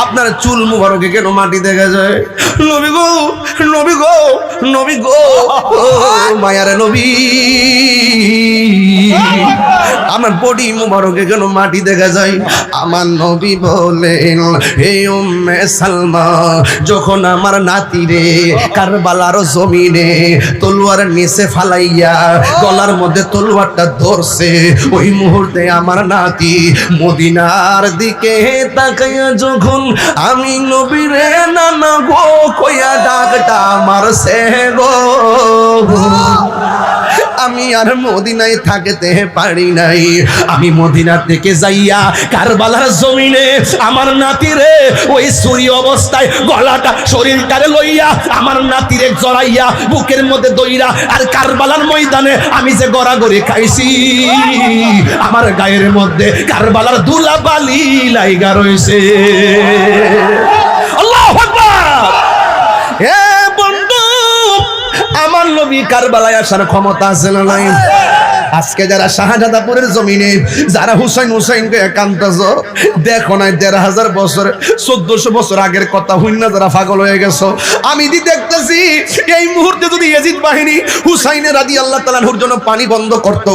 আপনার চুল মুবারকে কেন মাটি দেখা যায়? নবী গো, নবী গো, নবী গো, মায়ার নবী, আমার বডি মুবারকে কেন মাটি দেখা যায়? আমার নবী বলেন, হে উম্মে সালমা, যখন আমার নাতিরে কারবালার জমিনে তলোয়ার নিচে ফালাইয়া গলার মধ্যে তলোয়ারটা ধরছে, ওই মুহূর্তে আমার নাতি মদিনার দিকে তাকাইয়া যখন আমি নবীরে নানা গো কইয়া ডাকটা মারছে গো, আমি আর মদিনায় থাকতে পারি নাই। আমি মদিনা থেকে যাইয়া কারবালার জমিনে আমার নাতিরে ওই ছুরি অবস্থায় গলাটা শরীরটারে লইয়া আমার নাতিরে জড়াইয়া বুকের মধ্যে দইরা আর কারবালার ময়দানে আমি যে গড়াগড়ি খাইছি, আমার গায়ের মধ্যে কারবালার ধুলাবালি লাইগা রইছে। আল্লাহু আকবার। হে বন্ধু, আমার নবী কারবালায় আসার ক্ষমতা আছে না নাই? আজকে যারা শাহজাদাপুরের জমিনে যারা হুসাইনকে একান্তজ দেখো নাই, ১৫০০ বছর ১৪০০ বছর আগের কথা হইনা যারা পাগল হয়ে গেছো, আমি দেখতেছি এই মুহূর্তে যদি ইয়াজিদ বাহিনী হুসাইনের রাদিয়াল্লাহু তাআলা আনহুর জন্য পানি বন্ধ করত,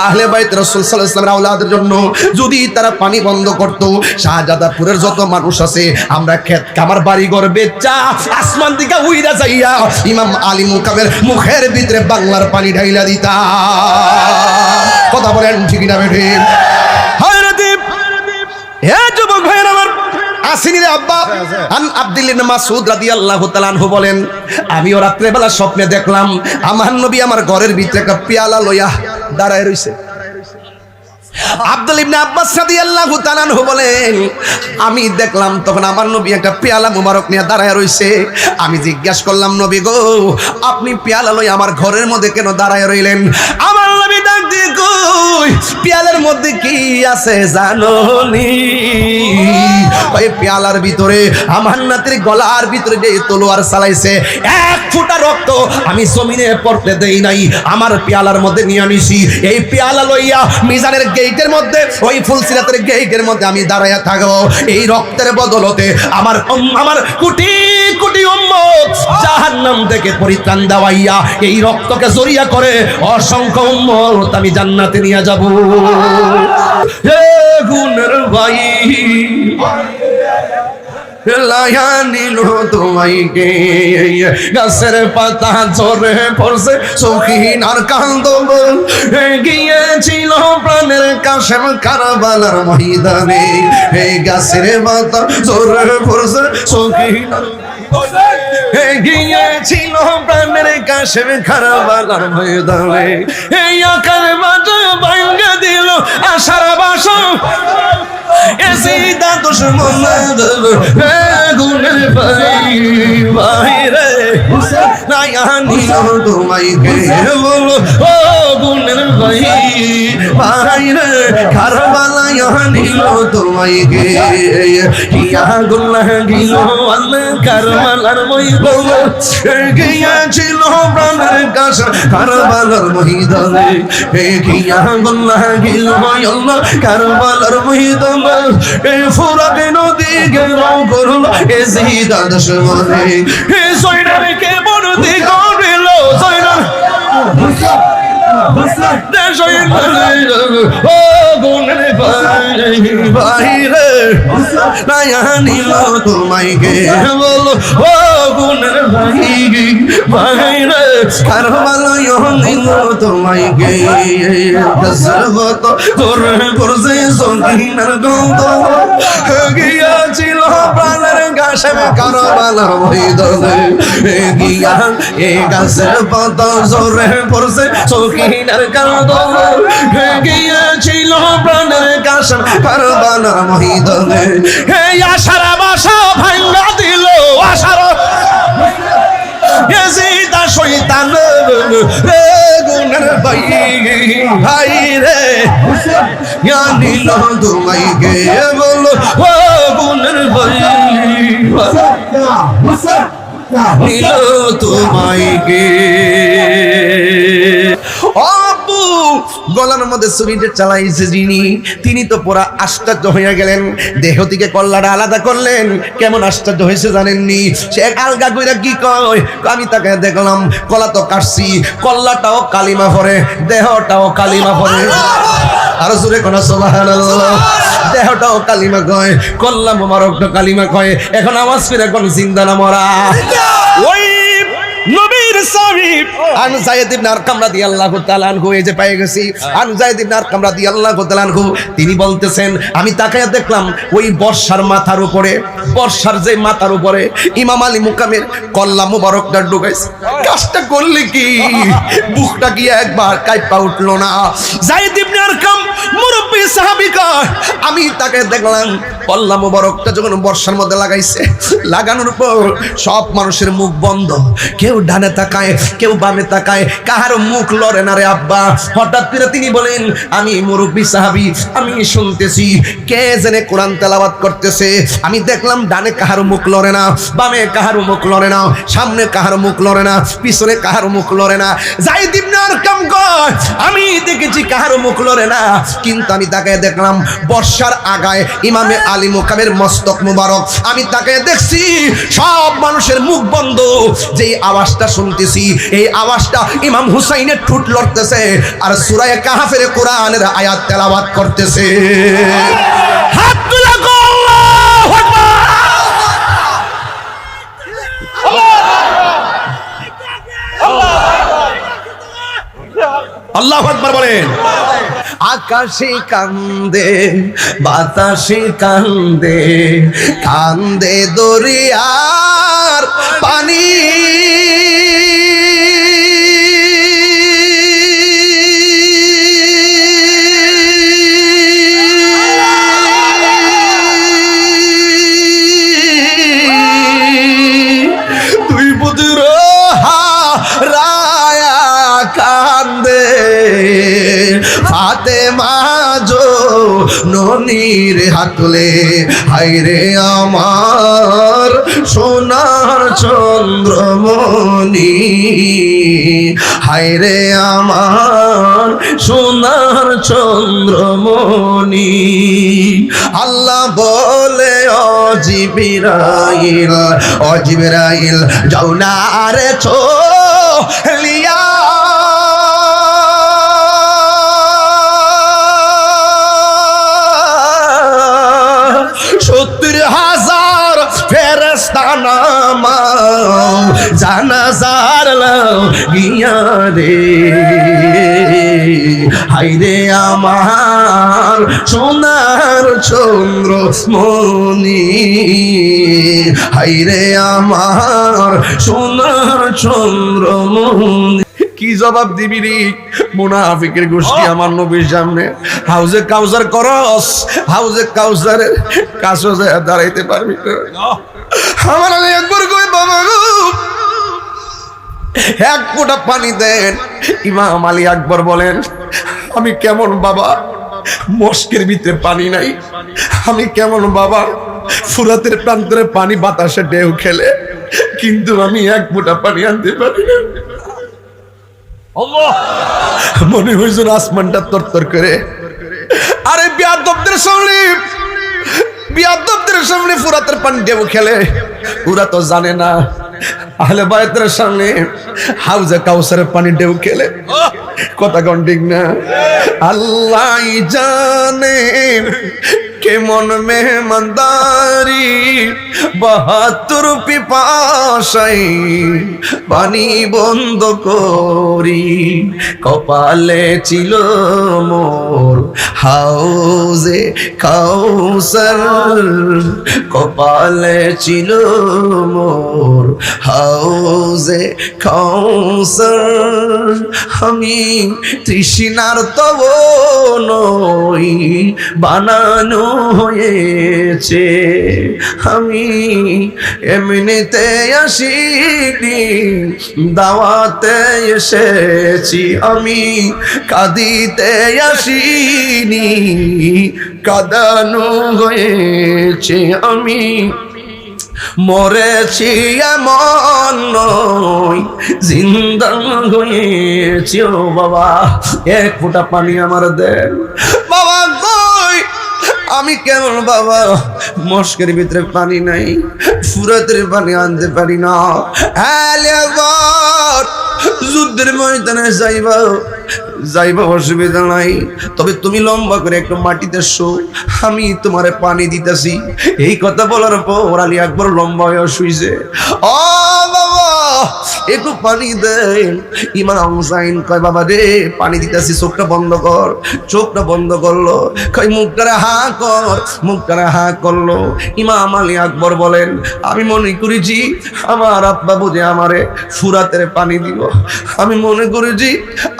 আহলে বাইত রাসূল সাল্লাল্লাহু আলাইহি ওয়াসাল্লামের আওলাদের জন্য যদি তারা পানি বন্ধ করত, শাহজাদাপুরের যত মানুষ আছে আমরা ক্ষেত কামার বাড়ি ঘর বেচা আসমান দিকে উইরা যাইয়া ইমাম আলী মুকামের মুখের ভিতরে বাংলার পানি ঢাইলা দিতা। কথা বলেন ঠিক না বেঠি? হে যুবক ভাইরা আমার, আসিনি রে আব্বা। আন আব্দুল্লাহ ইবনে মাসউদ রাদিয়াল্লাহু তাআলা আনহু বলেন, আমিও রাত্রে বেলা স্বপ্নে দেখলাম আমার নবী আমার ঘরের ভিতরে একটা পেয়ালা লইয়া দাঁড়ায় রইছে। আব্দুল্লাহ ইবনে আব্বাস রাদিয়াল্লাহু তাআলা আনহু বলেন, আমি দেখলাম তখন আমার নবী একটা পেয়ালা মুবারক নিয়ে দাঁড়ায় রইছে। আমি জিজ্ঞাসা করলাম, নবী গো, আপনি পেয়ালা লই আমার ঘরের মধ্যে কেন দাঁড়ায় রইলেন? আমার নবী ডাক দিয়ে কই, পেয়ালার মধ্যে কি আছে জানোনি? ওই পেয়ালার ভিতরে আমার নাতির গলার ভিতরে যে তলোয়ার চালাইছে, এক ফোঁটা রক্ত আমি জমিনে পড়তে দেই নাই, আমার পেয়ালার মধ্যে নিয়ে আনিছি। এই পেয়ালা লইয়া মিজানের গেটের মধ্যে, ওই ফুলসিরাতের গেটের মধ্যে আমি দাঁড়াইয়া থাকবো। এই রক্তের বদলতে আমার কোটি কোটি উম্মত জাহান্নাম থেকে পরিত্রাণ দেওয়াইয়া এই রক্তকে জড়িয়া করে অসংখ্য উম্মত আমি জান্নাতে নিয়ে যাব। হে গুণের ভাই, লায়া নিল তোমাইকে, গাছের পাতা ঝরে পড়ছে সখিনার কান্দব, গিয়েছিল প্রাণের কাশেম কারবালার ময়দানে, এই গাছের পাতা ঝরে পড়ছে সখিনার, গিয়েছিল প্রাণের কাশেম কারবালার ময়দানে, এই আকার বাজা ভাঙ্গা দিল আশার বাসা, এসিদা দুশমন গুণের ভাই ভাই রে, নায়া নিল তোমাইকে বলো ও গুণের ভাই ভাই রে, কারবালায় নিল তোমাইকে, ইয়া গুনাহ গিল আল্লাহ কারবালার ময়দানে, গিয়েছিল প্রাণের কাছে কারবালার ময়দানে, ইয়া গুনাহ গিল আল্লাহ কারবালার ময়দানে, এই ফুরাত নদী গেল করল এজিদা দুশমনে, এই জয়নালকে বন্দি করিল জয়নাল ও গুণের ভাই রে, নায়া নিল তোমাইকে বলো ও গুণের ভাই রে, কারবালায় নিল তোমাইকে, দশরথ করে করছে সঙ্গীনার গন্ধ, গিয়াছিল প্রাণের গাছে কারবালার ময়দানে, গিয়া এ গাছের পাতা ঝরে পড়ছে সখিনার কান্দ, গিয়েছিল প্রাণের গাছে কারবালার ময়দানে, এই আশার বাসা ভাঙ্গা দিল আশার এজিদা শয়তান রে, গুণের ভাই ভাই রে, নিল তোমাইকে বলো ও গুণের ভাই নিল তোমাইকে। গলার মধ্যে ছুরিটা চালাইছে যিনি, তিনি তো পুরা আশ্চর্য হয়ে গেলেন। দেহ থেকে কল্লাটা আলাদা করলেন, কেমন আশ্চর্য হয়েছে জানেননি? সে আলগা কইরা কি কয়, আমি তাকে দেখলাম কলা তো কাটছি, কল্লাটাও কালিমা পড়ে, দেহটাও কালিমা পড়ে। আর জোরে কোন সুবহানাল্লাহ। দেহটাও কালিমা কয়, কল্লা মোবারকটা কালিমা কয়। এখন আওয়াজ করে কোন জিন্দা না মরা? ওই নবীর সাহাবী আন যায়েদ ইবনে আরকাম রাদিয়াল্লাহু তাআলা আনহু, এই যে পেয়ে গেছি আন যায়েদ ইবনে আরকাম রাদিয়াল্লাহু তাআলা আনহু, তিনি বলতেছেন আমি তাকায়া দেখলাম ওই বর্ষার মাথার উপরে, বর্ষার যে মাথার উপরে ইমাম আলী মুকামের কল্লা মুবারকটা ঢুকাইছে। কাজটা করলে কি বুকটা কি একবার কাঁপা উঠলো না? যায়েদ ইবনে আরকাম মুরব্বি সাহাবী কয়, আমি তাকে দেখলাম কল্লা মুবারকটা যখন বর্ষার মধ্যে লাগাইছে, লাগানোর পর সব মানুষের মুখ বন্ধ, কেউ ডানে তাকায়, কেউ বামে তাকায়, কাহার মুখ লড়ে না রে আব্বা। হঠাৎ করে তিনি বলেন, আমি মুরব্বি সাহাবী, আমি শুনতেছি কে জেনে কোরআন তেলাওয়াত করতেছে। আমি দেখলাম ডানে কাহার মুখ লড়ে না, বামে কাহার মুখ লড়ে না, সামনে কাহার মুখ লড়ে না, পিছনে কাহার মুখ লড়ে না। যায়েদ ইবনে আরকাম কয়, আমি দেখেছি কাহার মুখ লড়ে না, কিন্তু আমি তাকে দেখলাম বর্ষার আগায় ইমামে আলী মুকামের মস্তক মুবারক, আমি তাকে দেখছি সব মানুষের মুখ বন্ধ। যেই আওয়াজটা শুনতেছি, এই আওয়াজটা ইমাম হুসাইনের ঠোঁট লড়তেছে আর সূরা কাহফের কোরআনের আয়াত তেলাওয়াত করতেছে। হাত তুলে আল্লাহু আকবার, আল্লাহু আকবার বলেন। আকাশে কান্দে, বাতাসে কান্দে, কান্দে দরিয়ার পানি, তুই পুত্র হারায়া কান্দে ফাতেমা জো ননির হাতলে, হায়রে আমার সোনার চন্দ্রমণি, হায়রে আমার সোনার চন্দ্রমণি। আল্লাহ বলে ও জিবরাইল, ও জিবরাইল যাও না রে চলিয়া, 70,000 ফেরেশতা নামাও, জানাজার লাগিয়া রে, হায়রে আমার সোনার চন্দ্রমণি, হায়রে আমার সোনার চন্দ্রমণি। কি জবাব দিবি রে মুনাফিকের গোষ্ঠী আমার নবীর সামনে? হাউজে কাউসার করস, হাউজে কাউসারের কাছে দাঁড়াইতে পারবি না? আমার একবার কই বাবা গো এক ফোঁটা পানি দেন। ইমাম আলী আকবর বলেন, আমি কেমন বাবা, মস্কের ভিতরে পানি নাই, আমি কেমন বাবা, ফুরাতের প্রান্তরে পানি বাতাসে ঢেউ খেলে, কিন্তু আমি এক ফোঁটা পানি আনতে পারি না। মনে হয়েছে আসমানটা তরতর করে। আরে বিয়াদবদের সামনে, বিয়াদবদের সামনে ফুরাতের পানি ঢেউ খেলে, ওরা তো জানে না আহলে বায়তের সামনে হাউজে কাউসারের পানি ঢেউ খেলে। কথা কোন ঠিক না? আল্লাহ জানে কেমন মেহমানদারি, 72 পিপাসাই পানি বন্ধ করি, কপালে ছিল মোর হাউজে কাউসার, কপালে ছিল মোর হাউজে কাউসার। আমি তৃষ্ণার তব নই, বানানো হয়েছে, আমি এমনিতে আসিনি, দাওয়াতে এসেছি, আমি কাঁদিতে আসিনি, কাঁদানো হয়েছে, আমি মরেছি এমন নয়, জিন্দা হয়েছি ও বাবা, এক ফোঁটা পানি আমার দেন বাবা। কই আমি কেমন বাবা, মস্কের ভিতরে পানি নাই, ফুরাতের পানি আনতে পারি না। যুদ্ধের ময়দানে যাইবা অসুবিধা নাই, তবে তুমি লম্বা করে একটু মাটিতে শো, আমি তোমারে পানি দিতেছি। এই কথা বলার পর আলী আকবর লম্বা হয়ে শুইছে। ও বাবা একটু পানি দেন। ইমাম হুসাইন কয় বাবা রে পানি দিতেছি, চোখটা বন্ধ কর। চোখটা বন্ধ করলো, কয় মুখটারে হা কর, মুখটারে হা করলো। ইমাম আলী আকবর বলেন আমি মনে করেছি আমার আব্বা বুঝে আমারে ফুরাতের পানি দিব, আমি মনে করেছি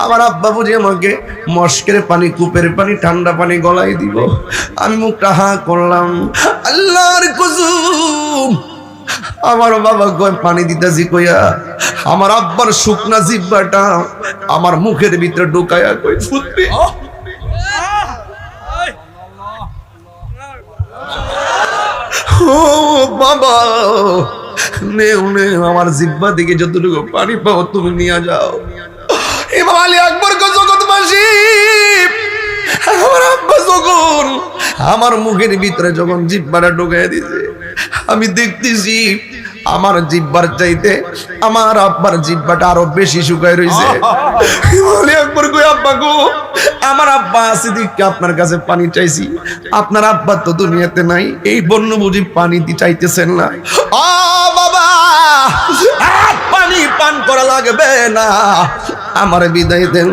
আমার আব্বা বুঝে আমাকে মস্কের পানি, কূপের পানি, ঠান্ডা পানি গলায় দিব। আমি মুখটা হা করলাম, আল্লাহর কসম আমার বাবা কয় পানি দিতেছি কইয়া আমার আব্বার শুকনা জিহ্বাটা আমার মুখের ভিতরে ঢুকায়া কই ফুটবে। ও বাবা নেও নেও, আমার জিহ্বা দিকে যতটুকু পানি পাও তুমি নিয়ে যাও। ইমাম আলী আকবর জগৎবাসী, আমার আব্বা যখন আমার মুখের ভিতরে যখন জিহ্বাটা ঢুকাইয়া দিছে, আমি দেখতেছি আমার জিহ্বার চাইতে আমার আব্বার জিহ্বাটা আরো বেশি শুকায় রইছে। একবার কই আব্বা গো, আমার আব্বা আছে দেখে আপনার কাছে পানি চাইছি, আপনার আব্বা তো দুনিয়াতে নাই, এই বন্য বুঝি পানি চাইতেছেন না। ও বাবা পানি পান করা লাগবে না, আমার বিদায় দেন।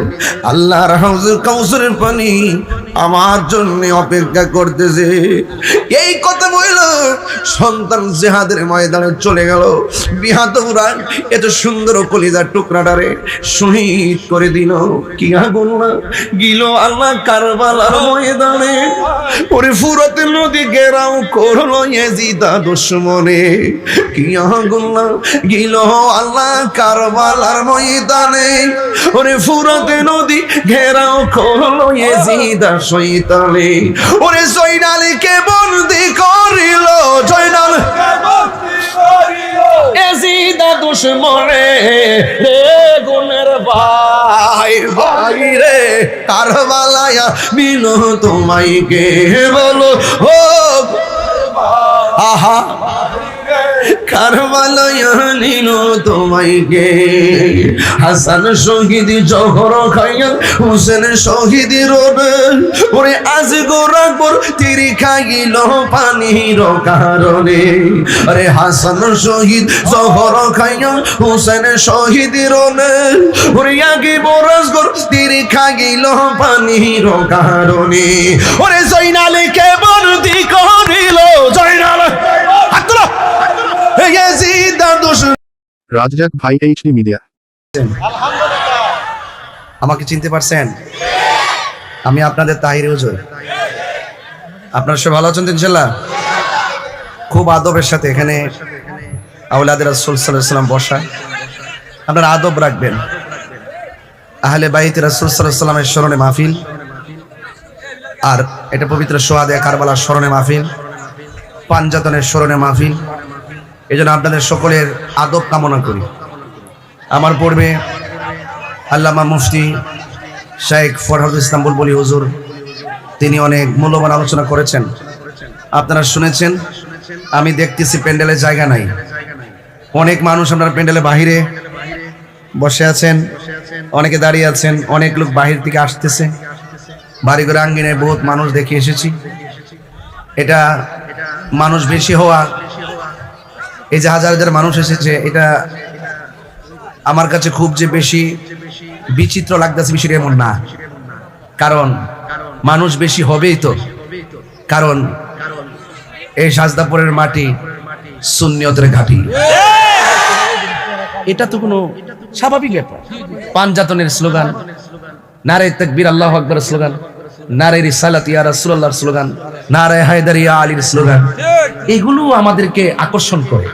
আল্লাহর হাউজের কাউসারের পানি আমার জন্য অপেক্ষা করতেছে। এই কথা বলল সন্তান জিহাদের ময়দানে চলে গেল। বিহাদুরা এত সুন্দর কলিজার টুকরাটারে শহীদ করে দিল। কি আগুন না গিল আল্লাহ কারবালার ময়দানে, ওরে ফুরাত নদী ঘেরাও করলো ইয়াজিদা দুশমনে। কি আগুন না গিল আল্লাহ কারবালার ময়দানে, ওরে ফুরাত নদী ঘেরাও করলো ইয়াজিদা শয়তানে। ওরে জয়নালকে বন্দি করিল, জয়নালকে বন্দি করিল ইয়াজিদা দুশমনে। রে গুনের ভাই ভাই রে কারবালায় মিল তোমায় কে বলো ও আহা, কারবালায় নিল তোমায় গে। হাসান শহীদ জহর খাইয়া হুসেন শহীদ রোবে, ওরে আজ গোরাকবর তিরি খাইল পানির কারণে। আরে হাসান শহীদ জহর খাইয়া হুসেন শহীদ রোবে, ওরে আগে বরাসগর তিরি খাইল পানির কারণে। ওরে জয়নালকে বন্দি করিল, জয়নাল রাজ্জাক ভাই এইচডি মিডিয়া। আমাকে চিনতে পারছেন? আমি আপনাদের তাহির হুজুর। আপনারা সব ভালো আছেন ইনশাআল্লাহ? খুব আদবের সাথে এখানে আওলাদে রাসূল সাল্লাল্লাহু আলাইহি ওয়াসাল্লাম বসা, আপনারা আদব রাখবেন। আহলে বাইত রাসূল সাল্লাল্লাহু আলাইহি ওয়াসাল্লামের স্মরণে মাহফিল, আর এটা পবিত্র সোহাদে কারবালার স্মরণে মাহফিল, পাঞ্জাতনের স্মরণে মাহফিল। এই জন্য আপনাদের সকলের আদব কামনা করি। আমার পূর্বে আল্লামা মুফতি শেখ ফরহাদুল ইসলাম বুলবুলি হুজুর, তিনি অনেক মূল্যবান আলোচনা করেছেন, আপনারা শুনেছেন। আমি দেখতেছি প্যান্ডেলের জায়গা নাই, অনেক মানুষ আপনারা প্যান্ডেলের বাহিরে বসে আছেন, অনেকে দাঁড়িয়ে আছেন, অনেক লোক বাহির থেকে আসতেছে। বাড়িঘর আঙ্গিনায় বহুত মানুষ দেখে এসেছি। এটা মানুষ বেশি হওয়া, এই যে হাজার হাজার মানুষ এসেছে, এটা আমার কাছে খুব যে বেশি বিচিত্র লাগতেছে বিষয়টা এমন না। কারণ মানুষ বেশি হবেই তো, কারণ এই সাজদাপুরের মাটি সুন্নিয়তের ঘাঁটি। এটা তো কোনো স্বাভাবিক ব্যাপার। পাঞ্জাতনের স্লোগান, নারে তাকবীর আল্লাহু আকবার স্লোগান, নারে রিসালাত ইয়া রাসূলুল্লাহর স্লোগান, নারে হায়দার ইয়া আলীর স্লোগান, এগুলো আমাদেরকে আকর্ষণ করে।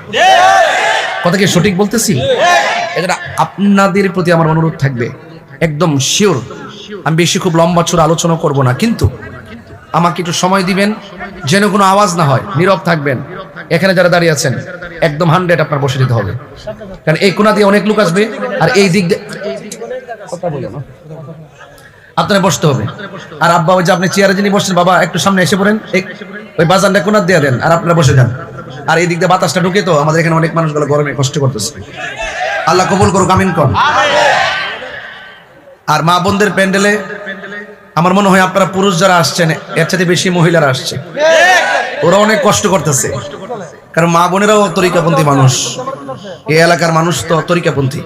কথা কি সঠিক বলতেছি? এটা আপনাদের প্রতি আমার অনুরোধ থাকবে, একদম শিওর। আমি বেশি খুব লম্বা চূড়া আলোচনা করব না, কিন্তু আমাকে একটু সময় দিবেন, যেন কোনো আওয়াজ না হয়, নীরব থাকবেন। এখানে যারা দাঁড়িয়ে আছেন একদম 100 আপনার বসে যেতে হবে, কারণ এই কোণা দিয়ে অনেক লোক আসবে আর এই দিক দিয়ে কথা বলো না, আপনারা বসতে হবে। আর আব্বা ওই যে আপনি চেয়ারে যিনি বসছেন, বাবা একটু সামনে এসে পড়েন, ওই বাজানটা কোণা দিয়ে দেন আর আপনারা বসে যান। আর এই দিক দিয়ে বাতাসটা ঢুকে, তো আমাদের এখানে অনেক মানুষগুলো গরমে কষ্ট করতেছে। আল্লাহ কবুল করুক, আমিন কোন। আর মা বোনদের প্যান্ডেলে আমার মনে হয় আপনারা পুরুষ যারা আসছেন এর চাইতে বেশি মহিলারা আসছে, ওরা অনেক কষ্ট করতেছে, কারণ মা বোনেরাও তরিকাপন্থী মানুষ। এই এলাকার মানুষ তো তরিকাপন্থী,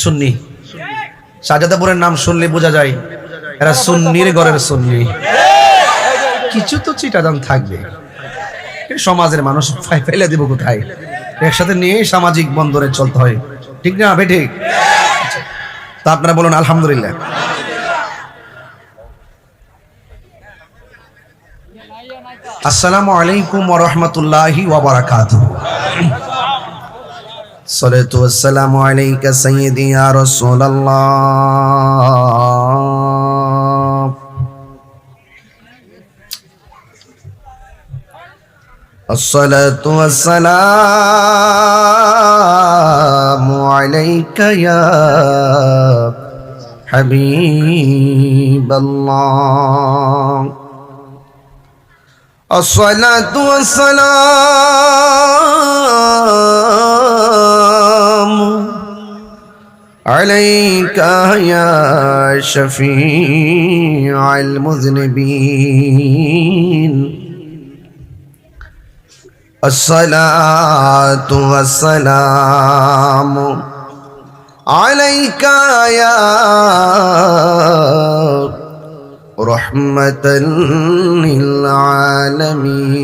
সুন্নি। শাহজাদাপুরের নাম শুনলে বোঝা যায় এরা সুন্নির ঘরের সুন্নি। কিছু তো চিটাদান থাকবে, সমাজের মানুষ ফেলে দিব কোথায়, একসাথে নিয়ে সামাজিক বন্ধনে চলতে হয়, ঠিক না ভাই? ঠিক। তা আপনারা বলুন আলহামদুলিল্লাহ। আসসালামু আলাইকুম ওয়া রাহমাতুল্লাহি ওয়া বারাকাতুহু। সালাতু ওয়াসসালামু আলাইকা সাইয়্যিদি ইয়া রাসূলুল্লাহ। আসসালাতু ওয়াসসালামু আলাইকা ইয়া হাবিবাল্লাহ। الصلاة والسلام عليك يا شفيع المذنبين. الصلاة والسلام عليك يا رحمة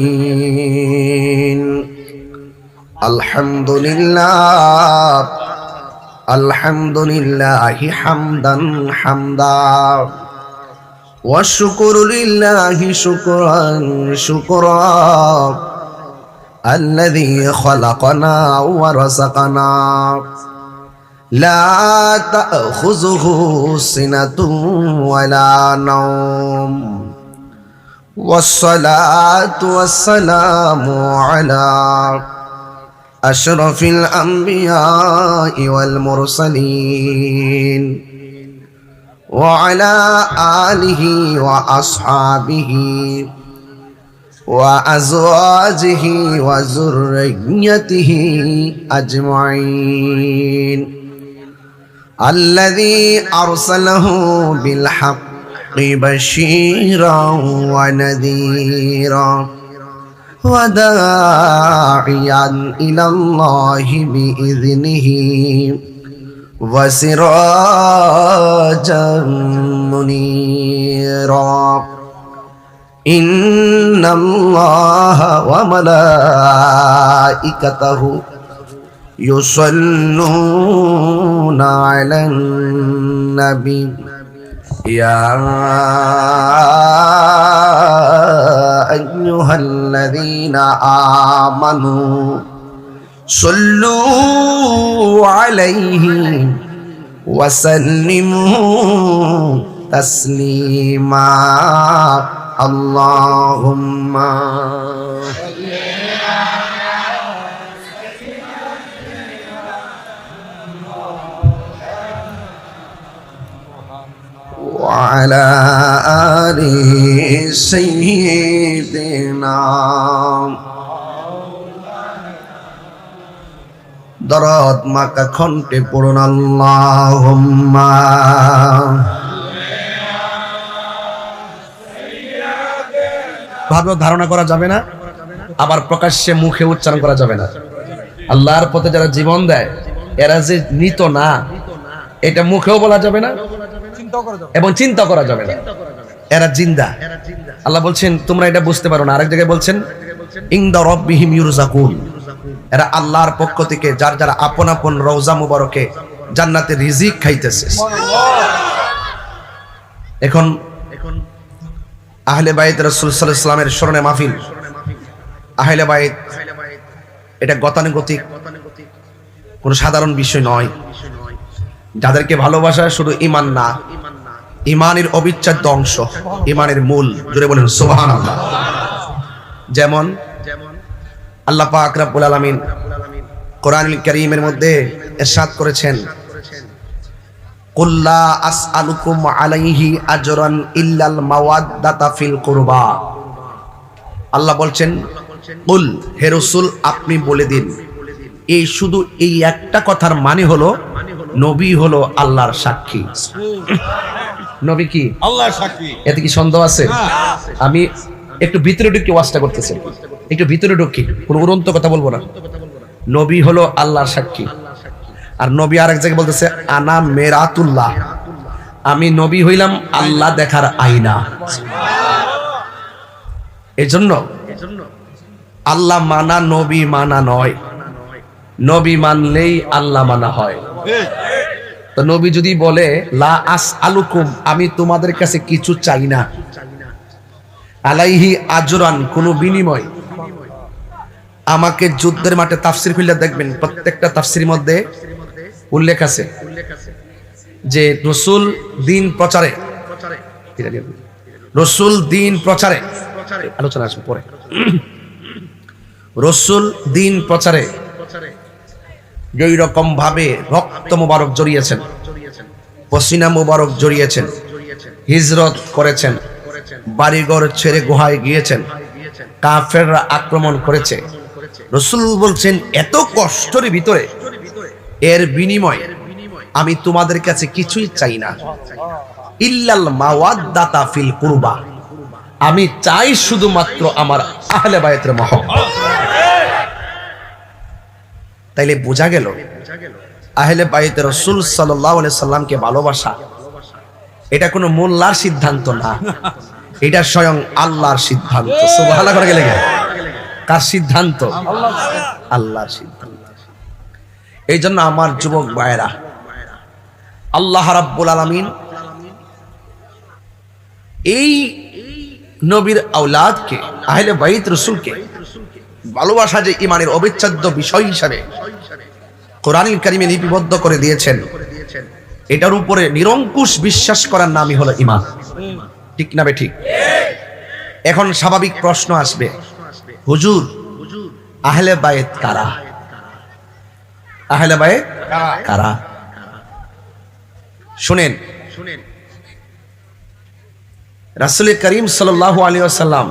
للعالمين. الحمد لله الحمد لله حمدا حمدا والشكر لله شكرا شكرا الذي خلقنا ورزقنا لا تأخذه سنة ولا نوم والصلاة والسلام على أشرف الأنبياء والمرسلين وعلى آله وأصحابه وأزواجه وذريته أجمعين الذي أرسله بالحق بشيرا ونذيرا وداعيا إلى الله بإذنه وسراجا منيرا. إن الله وملائكته يصلون على النبي يا أيها الذين آمنوا صلوا عليه وسلموا تسليما. اللهم وعلى آل سيدنا দরদ মাকা খন্টে পড়ুন আল্লাহুম্মা ভাবে ধারণা করা যাবে না, আবার প্রকাশ্যে মুখে উচ্চারণ করা যাবে না। আল্লাহর পথে যারা জীবন দেয় এরা যে নিত না, এটা মুখেও বলা যাবে না এবং চিন্তা করা যাবে না, এরা জিন্দা। আল্লাহ বলছেন তোমরা এটা বুঝতে পারো না। আরেক জায়গায় বলছেন ইনদা রাব্বিহিম ইরযাকুন, এরা আল্লাহর পক্ষ থেকে যার যারা আপন আপন রওজা মুবারকে জান্নাতের রিজিক খাইতেছে। এখন আহলে বাইত রাসূল সাল্লাল্লাহু আলাইহি ওয়াসাল্লামের স্মরণে মাহফিল। আহলে বাইত এটা গতানুগতিক কোনো সাধারণ বিষয় নয়। যাদেরকে ভালোবাসা শুধু ঈমান না, ঈমানের অবিচ্ছেদ্য অংশ, ঈমানের মূল। জোরে বলেন সুবহানাল্লাহ। যেমন আল্লাহ পাক রব্বুল আলামিন কোরআনুল কারীমের মধ্যে ইরশাদ করেছেন, কুল লা আসআলুকুম আলাইহি আজরান ইল্লাল মাওয়াদ্দাতা ফিল কুরবা। আল্লাহ বলছেন, কুল, হে রাসূল আপনি বলে দিন, এই শুধু এই একটা কথার মানে হলো নবী হলো আল্লাহর সাক্ষী। নবী কি আল্লাহর সাক্ষী। এতে কি সন্দেহ আছে? আমি একটু ভিতরে ঢুকে ওয়াজটা করতেছি, একটু ভিতরে ঢুকি, কোনো উড়ন্ত কথা বলবো না। নবী হলো আল্লাহর সাক্ষী। আর নবী আরেক জায়গায় বলতেছে, আনা মেরাতুল্লাহ, আমি নবী হইলাম আল্লাহ দেখার আয়না। এজন্য আল্লাহ মানা নবী মানা নয়, নবী মানলেই আল্লাহ মানা হয়। তো নবী যদি বলে লা আসআলুকুম, আমি তোমাদের কাছে কিছু চাই না, আলাইহি আজরান, কোনো বিনিময়। আমাকে যুদ্ধের মাঠে তাফসির খুলে দেখবেন, প্রত্যেকটা তাফসিরের মধ্যে উল্লেখ আছে যে রাসূল দিন প্রচারে, রাসূল দিন প্রচারে, আলোচনা আসবে পরে, রাসূল দিন প্রচারে যেই রকম ভাবে রক্ত মোবারক জড়িয়েছেন, পসিনা মোবারক জড়িয়েছেন, হিজরত করেছেন, বাড়িঘর ছেড়ে গুহায় গিয়েছেন, কাফেররা আক্রমণ করেছে, রাসূল বলছেন এত কষ্টের ভিতরে এর বিনিময় আমি তোমাদের কাছে কিছুই চাই না, ইল্লাল মাওয়াদ্দাতা ফিল কুরবা, আমি চাই শুধুমাত্র আমার আহলে বায়তের মহব্বত। তাইলে বোঝা গেল আহলে বায়তে রাসূল সাল্লাল্লাহু আলাইহি সাল্লামকে ভালোবাসা এটা কোনো মোল্লার সিদ্ধান্ত না, এটা স্বয়ং আল্লাহর সিদ্ধান্ত। সুবহানাল্লাহ করে গেলে কার সিদ্ধান্ত? আল্লাহর সিদ্ধান্ত। এই জন্য আমার যুবক ভাইরা, আল্লাহ রাব্বুল আলামিন এই নবীর আওলাদকে, আহলে বাইত রাসূলকে ভালোবাসা যে ইমানের অবিচ্ছেদ্য বিষয় হিসাবে কোরআনুল কারীমে লিপিবদ্ধ করে দিয়েছেন, এটার উপরে নিরঙ্কুশ বিশ্বাস করার নামই হলো ঈমান। ঠিক না ঠিক? এখন স্বাভাবিক প্রশ্ন আসবে, হুজুর আহলে বাইত কারা? আহলে বাইত কারা? শুনেন, রাসূল করিম সাল্লাল্লাহু আলাইহি ওয়াসাল্লাম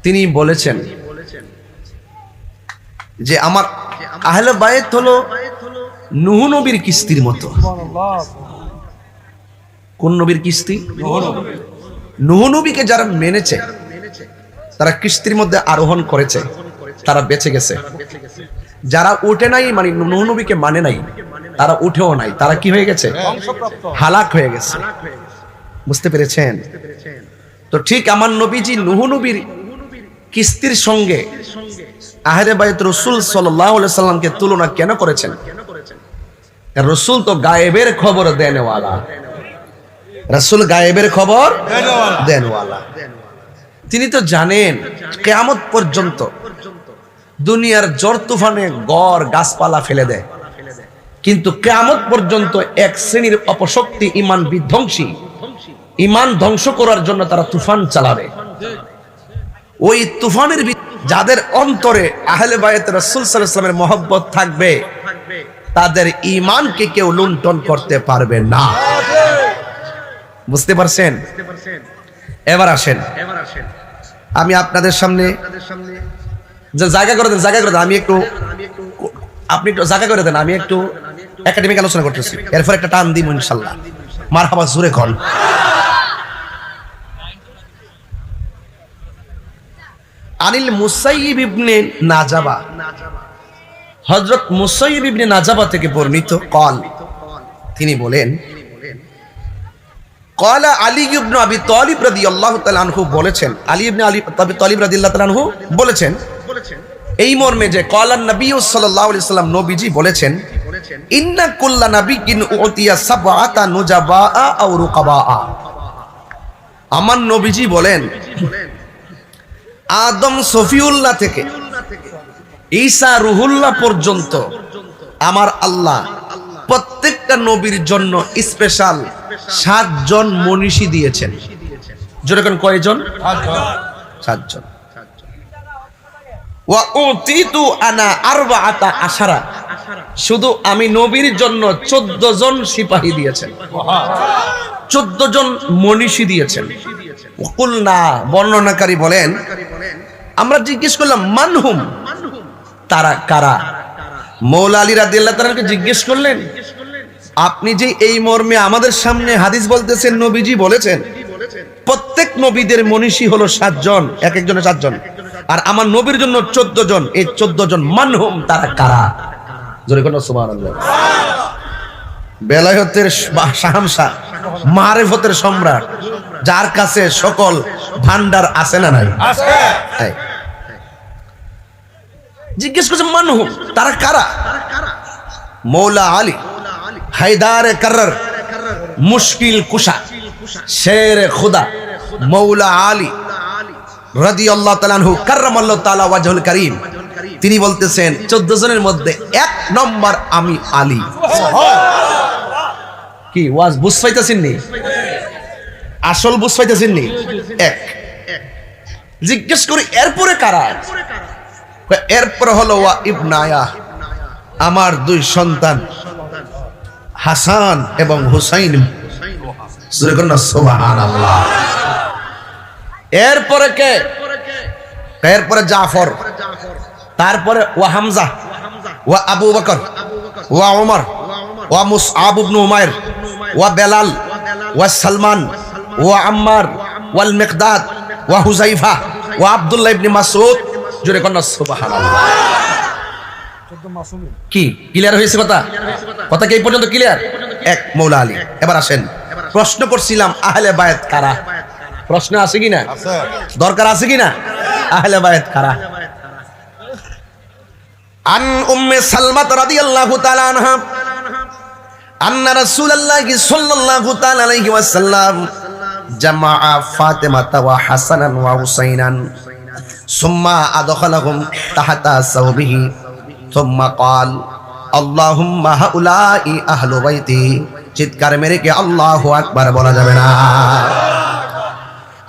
তিনি বলেছেন যে আমার আহলে বাইত হলো নূহ নবীর কিস্তির মতো। কোন নবীর কিস্তি? নূহ নবীকে যারা মেনেছে, তারা কিস্তির মধ্যে আরোহণ করেছে, তারা বেঁচে গেছে। যারা উঠে নাই, মানে নূহ নবীকে মানে নাই, তারা উঠেও নাই, তারা কি হয়ে গেছে? হালাক হয়ে গেছে। বুঝতে পেরেছেন? তো ঠিক আমার নবীজি নূহ নবীর কিস্তির সঙ্গে আহলে বাইত রাসূল সাল্লাল্লাহু আলাইহি সাল্লামকে তুলনা কেন করেছেন? রাসূল তো গায়েবের খবর দেনওয়ালা, রাসূল গায়েবের খবর দেনওয়ালা। তিনি তো জানেন কিয়ামত পর্যন্ত দুনিয়ার ঝড় তুফানে গড় গাছপালা ফেলে দেয়, কিন্তু কিয়ামত পর্যন্ত এক শ্রেণীর অপশক্তি ঈমান বিধ্বংসী, ঈমান ধ্বংস করার জন্য তারা তুফান চালাবে। ওই তুফানের যাদের অন্তরে আহলে বায়ত রাসূল সাল্লাল্লাহু আলাইহি ওয়াসাল্লামের মহব্বত থাকবে, তাদের ঈমানকে কেউ লুণ্ঠন করতে পারবে না। বুঝতে পারছেন? এবার আসেন, আমি আপনাদের সামনে জায়গা করে দেন, জায়গা করে দেন, আমি একটু, আপনি একটু জায়গা করে দেন, আমি একটু একাডেমিক আলোচনা করতেছি, এরপর একটা টান দিব ইনশাআল্লাহ। মারহাবা, জোরে কোন। আনিল মুসাইয়িব ইবনে নাজাবা, হযরত মুসাইয়িব ইবনে নাজাবা থেকে বর্ণিত, قال, তিনি বলেন, قال আলী ইবনে আবি তালিব রাদিয়াল্লাহু তাআলা আনহু বলেছেন, আলী ইবনে আবি তালিব রাদিয়াল্লাহু তাআলা আনহু বলেছেন এই মর্মে যে ক্বালান নবী সাল্লাল্লাহু আলাইহি সাল্লাম, নবীজি বলেছেন, ইন্না কুল্লা নাবিয়্যিন উতিয়া সাবআতা নুজাবা আও রুকাবা। আমার নবীজি বলেন, আদম সফিউল্লাহ থেকে ঈসা রুহুল্লাহ পর্যন্ত আমার আল্লাহ প্রত্যেকটা নবীর জন্য স্পেশাল 7 জন মনীষী দিয়েছেন। যেরকম কয়জন? 7 জন। ওয়া উতিতু আনা আরবাআতা আশারা, শুধু আমি নবীর জন্য 14 জন সিপাহী দিয়েছেন, 14 জন মনীষী দিয়েছেন। কুলনা, বর্ণনাকারী বলেন, আমরা জিজ্ঞেস করলাম মানহুম, তারা কারা? মৌলা আলী রাদিয়াল্লাহু তাআলাকে জিজ্ঞেস করলেন, আপনি যে এই মর্মে আমাদের সামনে হাদিস বলতেছেন, নবীজি বলেছেন প্রত্যেক নবীদের মনীষী হলো 7 জন, এক একজনের 7 জন, আর আমার নবীর জন্য 14 জন। এই 14 জন মানহুম, তারা কারা? জোরে কোন সুবহানাল্লাহ। বেলায়েতের শাহানশা, মারিফতের সম্রাট, যার কাছে সকল ভান্ডার আছে না নাই? আছে। জিজ্ঞেস করছে মানহুম, তারা কারা? মৌলা আলী হায়দার কারর, মুশকিল কুশা, শের খুদা মৌলা আলী রাদিয়াল্লাহু তাআলা আনহু কাররামাল্লাহু তাআলা ওয়াজহুল কারীম, তিনি বলতেছেন 14 জনের মধ্যে 1 নম্বর আমি আলী। কি ওয়াজ বুঝ পাইতেছেন নি? আসল বুঝ পাইতেছেন নি? এক। জিজ্ঞেস করি এরপরে কারা? এরপরে হলো ওয়া ইবনায়া, আমার 2 সন্তান হাসান এবং হুসাইন। সুবহানাল্লাহ। এরপরে কে? এরপরে জাফর, তারপরে ওয়া হামজা, ওয়া আবু বকর, ওয়া ওমর, ওয়া মুসআব ইবনে উমাইর, ওয়া বেলাল, ওয়া সালমান, ওয়া আম্মার, ওয়াল মিকদাদ, ওয়া হুযাইফা, ওয়া আব্দুল্লাহ ইবনে মাসউদ। জোরে কোন সুবহানাল্লাহ। কি ক্লিয়ার হয়েছে কথা? কথা কি এই পর্যন্ত ক্লিয়ার? এক মৌলা আলী। এবার আসেন, প্রশ্ন করছিলাম আহলে বায়াত কারা? প্রশ্ন আছে কিনা? দরকার আছে কিনা? আহলে বায়াত কারা? আন উম্মে সালমা রাদিয়াল্লাহু তাআলা আনহা আন্না রাসূলুল্লাহ সাল্লাল্লাহু তাআলা আলাইহি ওয়াসাল্লাম জামাআ ফাতিমাতা ওয়া হাসানান ওয়া হুসাইনান সুম্মা আদখালাহুম তাহতা সাওবিহি সুম্মা ক্বাল আল্লাহুম্মা হাউলাই আহলু বাইতি। চিৎকার মেরে কি আল্লাহু আকবার বলা যাবে না?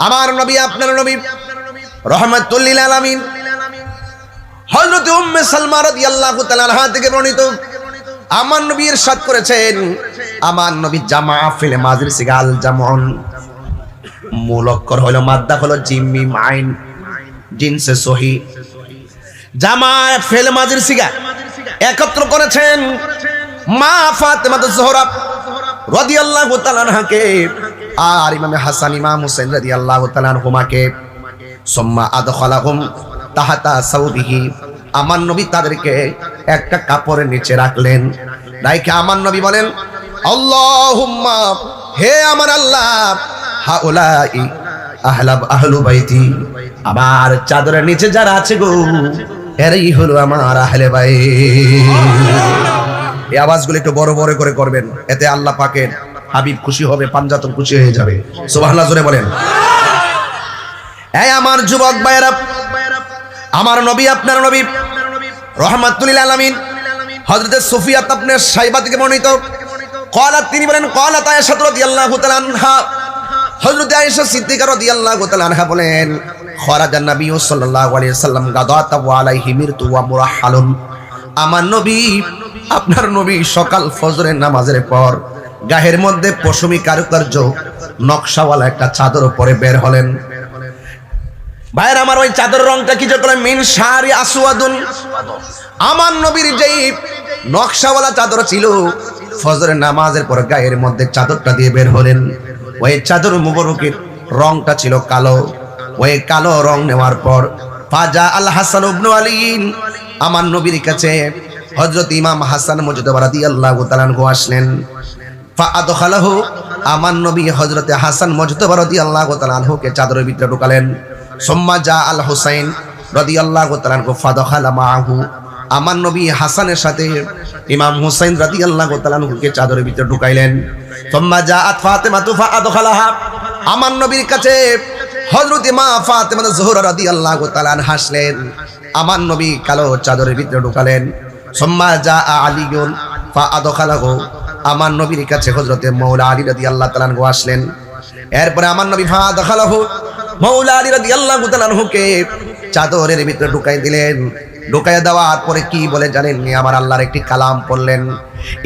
আমার নবী, আপনার নবী রাহমাতুল লিল আলামিন হযরত উম্মে সালমা রাদিয়াল্লাহু তাআলা আনহা থেকে বর্ণিত, আমার নবী ইরশাদ করেছেন, আমার নবী জামা ফিল মাজির সিগাল জামউন, মূল অক্ষর হলো মাদ্দা হলো জিম মিম আইন, জিনসে সহি, জামা ফিল মাজির সিগা একত্র করেছেন মা ফাতেমা জোহরা রাদিয়াল্লাহু তাআলা আনহাকে আর ইমাম হাসান ইমাম হুসাইন রাদিয়াল্লাহু তাআলা আনহুমাকে। সুম্মা আদখালাহুম তাহাতা সাউবিহি, আমার নবী তাদেরকে একটা কাপড়ের নিচে রাখলেন। রাইখে আমার নবী বলেন, আল্লাহুম্মা, হে আমার আল্লাহ, হাউলাই আহলু বাইতি, আমার চাদরের নিচে যারা আছে গো, এরাই হলো আমার আহলে বাইত। এই আওয়াজগুলো একটু বড় বড় করে করবেন, এতে আল্লাহ পাকের হাবিব খুশি হবে, পাঞ্জাতন খুশি হয়ে যাবে। সুবহানাল্লাহ জোরে বলেন। এই আমার যুবক ভাইরা, আমার নবী, আপনার নবী রাহমাতুল লিল আলামিন হযরত সুফিয়া ইবনে সাইবা থেকে বর্ণিত, ক্বালাত, তিনি বলেন, ক্বালাত আয়েশা রাদিয়াল্লাহু তাআলা আনহা, হযরত আয়েশা সিদ্দিকা রাদিয়াল্লাহু তাআলা আনহা বলেন, খরাজান নবী সাল্লাল্লাহু আলাইহি ওয়াসাল্লাম গাদাতা ওয়া আলাইহি মিরতু ওয়া মুরাহহালুন, আমার নবী, আপনার নবী সকাল ফজরের নামাজের পর গায়ের মধ্যে পশমি কারুকার্য নকশাওয়ালা একটা চাদর পরে বের হলেন। ভাইয়ের আমার, ওই চাদর রংটা কি যে বলে মিন শারি আসওয়াদুন, আমার নবীর যেই নকশাওয়ালা চাদর ছিল, ফজরের নামাজের পর গায়ের মধ্যে চাদরটা দিয়ে বের হলেন। ওই চাদর মুবারকের রংটা ছিল কালো। ওই কালো রং নেওয়ার পর ফাজা আল হাসান ইবনে আলী, আমার নবীর কাছে হযরত ইমাম হাসান মুজতবা রাদিয়াল্লাহু তাআলা আনহু আসলেন। ফাআদখালাহু, আমার নবী হযরত হাসান মুজতবা রাদিয়াল্লাহু তাআলা আনহুকে চাদরের ভিতরে ঢুকালেন। সুম্মা জা আল হুসাইন রাদিয়াল্লাহু তাআলা আনহু ফাদখালা মাআহু, আমার নবী হাসানের সাথে ইমাম হুসাইন রাদিয়াল্লাহু তাআলা আনহুকে চাদরের ভিতরে ঢুকাইলেন। সুম্মা জাআত ফাতিমা ফাআদখালাহা, আমার নবীর কাছে হযরত মা ফাতিমা জোহরা রাদিয়াল্লাহু তাআলা আনহা আসলেন, আমার নবী কালো চাদরের ভিতরে ঢুকালেন। সুম্মা জা আলীউন ফাআদখালাহু, আমার নবীর কাছে হযরত মাওলা আলী রাদিয়াল্লাহু তাআলা আনহু আসলেন। এরপরে আমার নবী ফাআদখালাহু, মাওলা আলী রাদিয়াল্লাহু তাআলা আনহুকে চাদরের ভিতরে ঢুকাই দিলেন। ঢুকাই দেওয়ার পরে কি বলে জানেন? আমার আল্লাহর একটি কালাম পড়লেন,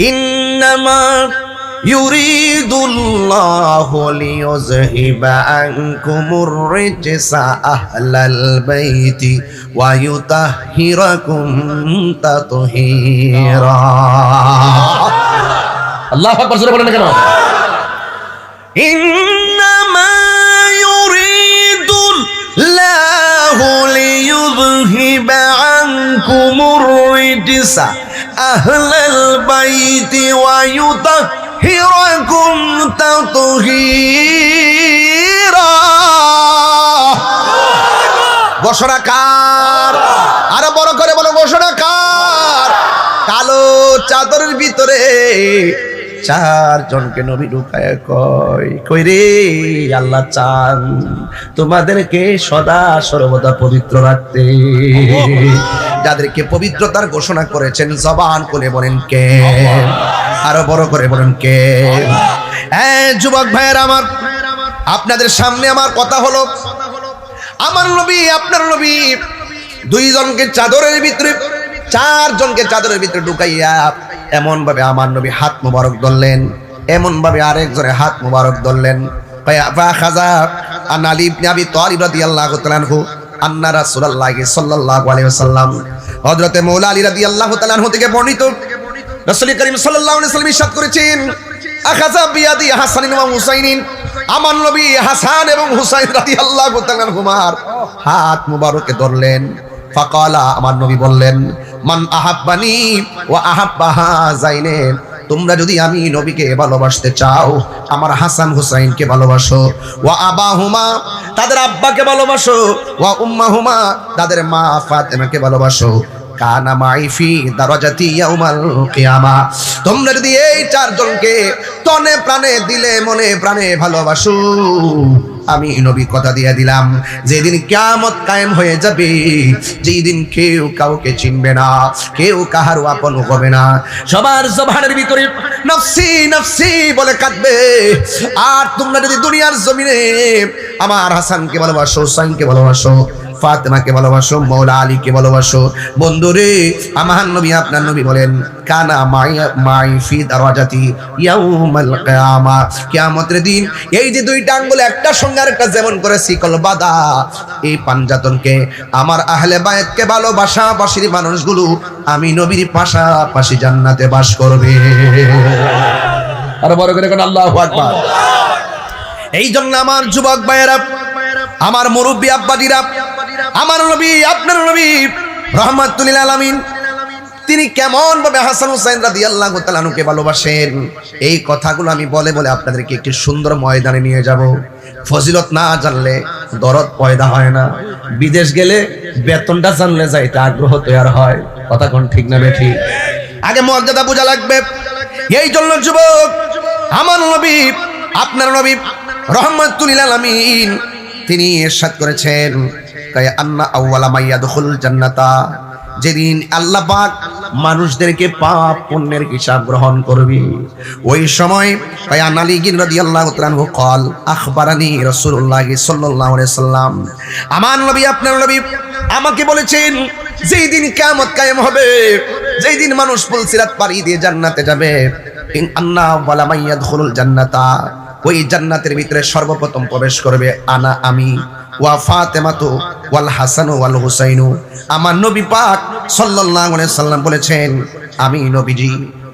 ইন্নামা ইউরিদুল্লাহু লিইয়ুযহিবা আনকুমুর রিজসা আহলাল বাইতি ওয়া ইউতাহহিরাকুম তাতহীরা। আল্লাহু আকবার, জোরে বলেন না কেন? ইন্নামা ইউরিদুল্লাহু লিইয়ুযহিবা আনকুমুর রিজসা আহলাল বাইতি ওয়া ইউতাহহিরাকুম তাতহীরা। ঘোষণা কার? আরো বড় করে বলো, ঘোষণা কার? কালো চাদরের ভিতরে চারজনকে নবী ঢুকায় কই রে, আল্লাহ চান তোমাদেরকে সদা সর্বদা পবিত্র রাখতে। যাদেরকে পবিত্রতার ঘোষণা করেছেন জবান খুলে বলেন কে? আরো বড় করে বলেন কে? যুবক ভাইয়েরা আমার, আপনাদের সামনে আমার কথা হলো, আমার নবী আপনার নবী দুইজনকে চাদরের ভিতরে, চারজনকে চাদরের ভিতরে ঢুকাইয়া এমন ভাবে আমার নবী হাত মুবারক ধরলেন, এমন ভাবে আরেকজনের হাত মুবারক ধরলেন। ফাখাযা আন আলী ইবনে আবি তালিব রাদিয়াল্লাহু তাআলা আনহু আন্না রাসূলুল্লাহ সাল্লাল্লাহু আলাইহি ওয়াসাল্লাম, হযরতে মাওলা আলী রাদিয়াল্লাহু তাআলা আনহু থেকে বর্ণিত, রাসূল করিম সাল্লাল্লাহু আলাইহি ওয়াসাল্লাম ইরশাদ করেছেন, আখাযা বিয়াদি হাসান ওয়া হুসাইন, আমার নবী হাসান এবং হুসাইন রাদিয়াল্লাহু তাআলা আনহুমার হাত মুবারকে ধরলেন। ফাকালা, আমার নবী বললেন, মান আহাব্বানি ওয়া আহাব্বা হাযাইন, তোমরা যদি আমি নবীকে ভালোবাসতে চাও আমার হাসান হুসাইনকে ভালোবাসো, ওয়া আবাহুমা, তাদের আব্বাকে ভালোবাসো, ওয়া উম্মাহুমা, তাদের মা ফাতেমাকে ভালোবাসো, কানা মাই ফি দারাজাতি ইয়াউমাল কিয়ামা। তোমরা যদি এই চারজনকে তনে প্রাণে দিলে মনে প্রাণে ভালোবাসো, আমি নবী কথা দিয়ে দিলাম, যেদিন কিয়ামত কায়েম হয়ে যাবে, যেই দিন কেউ কাউকে চিনবে না, কেউ কাহারও আপন হবে না, সবার জবানের ভিতরে নফসি নফসি বলে কাঁদবে। আর তোমরা যদি দুনিয়ার জমিনে আমার হাসানকে ভালোবাসো, হুসাইনকে ভালোবাসো, ফাতেমাকে ভালোবাসো, মাওলা আলীকে ভালোবাসো, বন্ধুরে আমার নবী আপনার নবী বলেন, কানা মাই ফি দারাজাতি ইয়াউমাল কিয়ামা, কিয়ামতের দিন এই যে দুইটা আঙ্গুল একটা সঙ্গে আরেকটা যেমন করে শিকল বাঁধা, এই পাঞ্জাতনকে আমার আহলে বায়াতকে ভালোবাসাবাসীর মানুষগুলো আমি নবীর পাশাপাশি জান্নাতে বাস করবে। আর বড় করে কোন আল্লাহু আকবার। এই জন্য আমার যুবক ভাইয়েরা, আমার মুরব্বী আব্বাজিরা, আমার নবী আপনার নবী রাহমাতুল লিল আলামিন তিনি কেমন ভাবে হাসান হুসাইন রাদিয়াল্লাহু তাআলা আনহুকে ভালোবাসেন, এই কথাগুলো আমি বলে বলে আপনাদেরকে একটি সুন্দর ময়দানে নিয়ে যাব। ফজিলত না জানলে দরদ পয়দা হয় না, বিদেশ গেলে বেতনটা জানলে যাইতে আগ্রহ তৈরি হয়। কথা কোন ঠিক না বেঠিক? আগে মর্যাদা বোঝা লাগবে। এই জন্য যুবক, আমার নবী আপনার নবী রাহমাতুল লিল আলামিন তিনি ইরশাদ করেছেন, আন্না আউওয়ালা মাইয়াদখুল জান্নাতা, যেদিন আল্লাহ পাক মানুষদেরকে পাপ পুণ্যের হিসাব গ্রহণ করবে, ওই সময় আন আলী রাদিয়াল্লাহু তাআলা আনহু قال আখবারানি রাসূলুল্লাহ সাল্লাল্লাহু আলাইহি সাল্লাম, আমার নবী আপনার নবী আমাকে বলেছেন, যেই দিন কিয়ামত কায়েম হবে, যেই দিন মানুষ পুলসিরাত পাড়ি দিয়ে জান্নাতে যাবে, আন্না আউওয়ালা মাইয়াদখুল জান্নাতা, ওই জান্নাতের ভিতরে সর্বপ্রথম প্রবেশ করবে আনা আমি, ওয়া ফাতেমাতু ওয়াল হাসানু ওয়াল হুসাইনু, আমার নবী পাক সাল্লাল্লাহু আলাইহি সাল্লাম বলেছেন, আমি নবীজি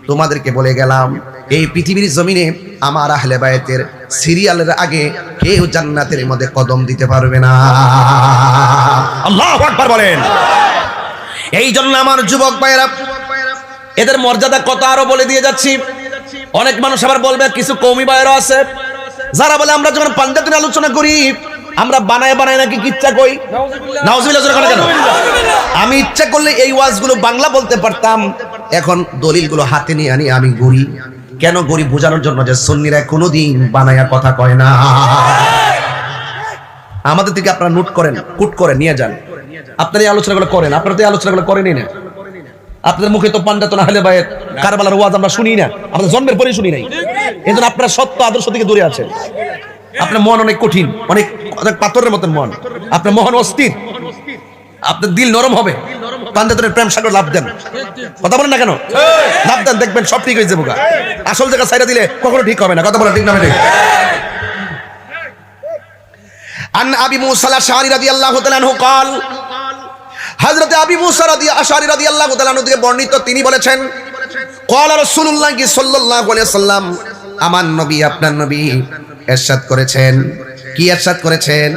তোমাদেরকে বলে গেলাম, এই পৃথিবীর জমিনে আমার আহলে বায়াতের সিরিয়ালের আগে কেউ জান্নাতের মধ্যে কদম দিতে পারবে না। আল্লাহু আকবার বলেন। এই জন্য আমার যুবক ভাইয়েরা, এদের মর্যাদা কত আরো বলে দিয়ে যাচ্ছি। অনেক মানুষ আবার বলবে, কিছু কওমি ভাইয়েরা আছে যারা বলে আমরা যখন পাঞ্জাবি নিয়ে আলোচনা করি আমরা বানায় বানায় নাকি ইচ্ছা কই। নাউজুবিল্লাহ কেন? আমি ইচ্ছা করলে এই ওয়াজগুলো বাংলা বলতে পারতাম, এখন দলিলগুলো হাতে নিয়ে আনি আমি ঘুরি। কেন ঘুরি? বোঝানোর জন্য যে সুন্নিরা কোনোদিন বানায়া কথা কয় না। আমাদের থেকে আপনারা নোট করেন, কুট করে নিয়ে যান, আপনারা এই আলোচনাগুলো করেন। আপনারা তো এই আলোচনাগুলো করেনই না। আপনাদের মুখে তো পাঞ্জাতন আহলে বায়াত কারবালার ওয়াজ আমরা শুনি না, আমাদের জন্মের পরেই শুনি নাই। এজন্য আপনারা সত্য আদর্শ থেকে দূরে আছেন। আপনার মন অনেক কঠিন, অনেক পাথরের মতন মন, আপনার মন অস্থির। আপনার দিল নরম হবে, পাঞ্জাতনের প্রেম সাগর লাভ দেন, কথা বলেন না কেন? লাভ দেন, দেখবেন সব ঠিক হয়ে যাবে। আসল জায়গা ছাইড়া দিলে কখনো ঠিক হবে না, কথা বলেন ঠিক না? ঠিক। আন আবি মুসা আল-আশআরী রাদিয়াল্লাহু তাআলা আনহু قال হযরত আবি মুসা আল-আশআরী রাদিয়াল্লাহু তাআলা আনহু থেকে বর্ণিত, তিনি বলেছেন قال রাসূলুল্লাহ সাল্লাল্লাহু আলাইহি ওয়াসাল্লাম, আমার নবী আপনার নবী ইরশাদ করেছেন। কি ইরশাদ করেছেন?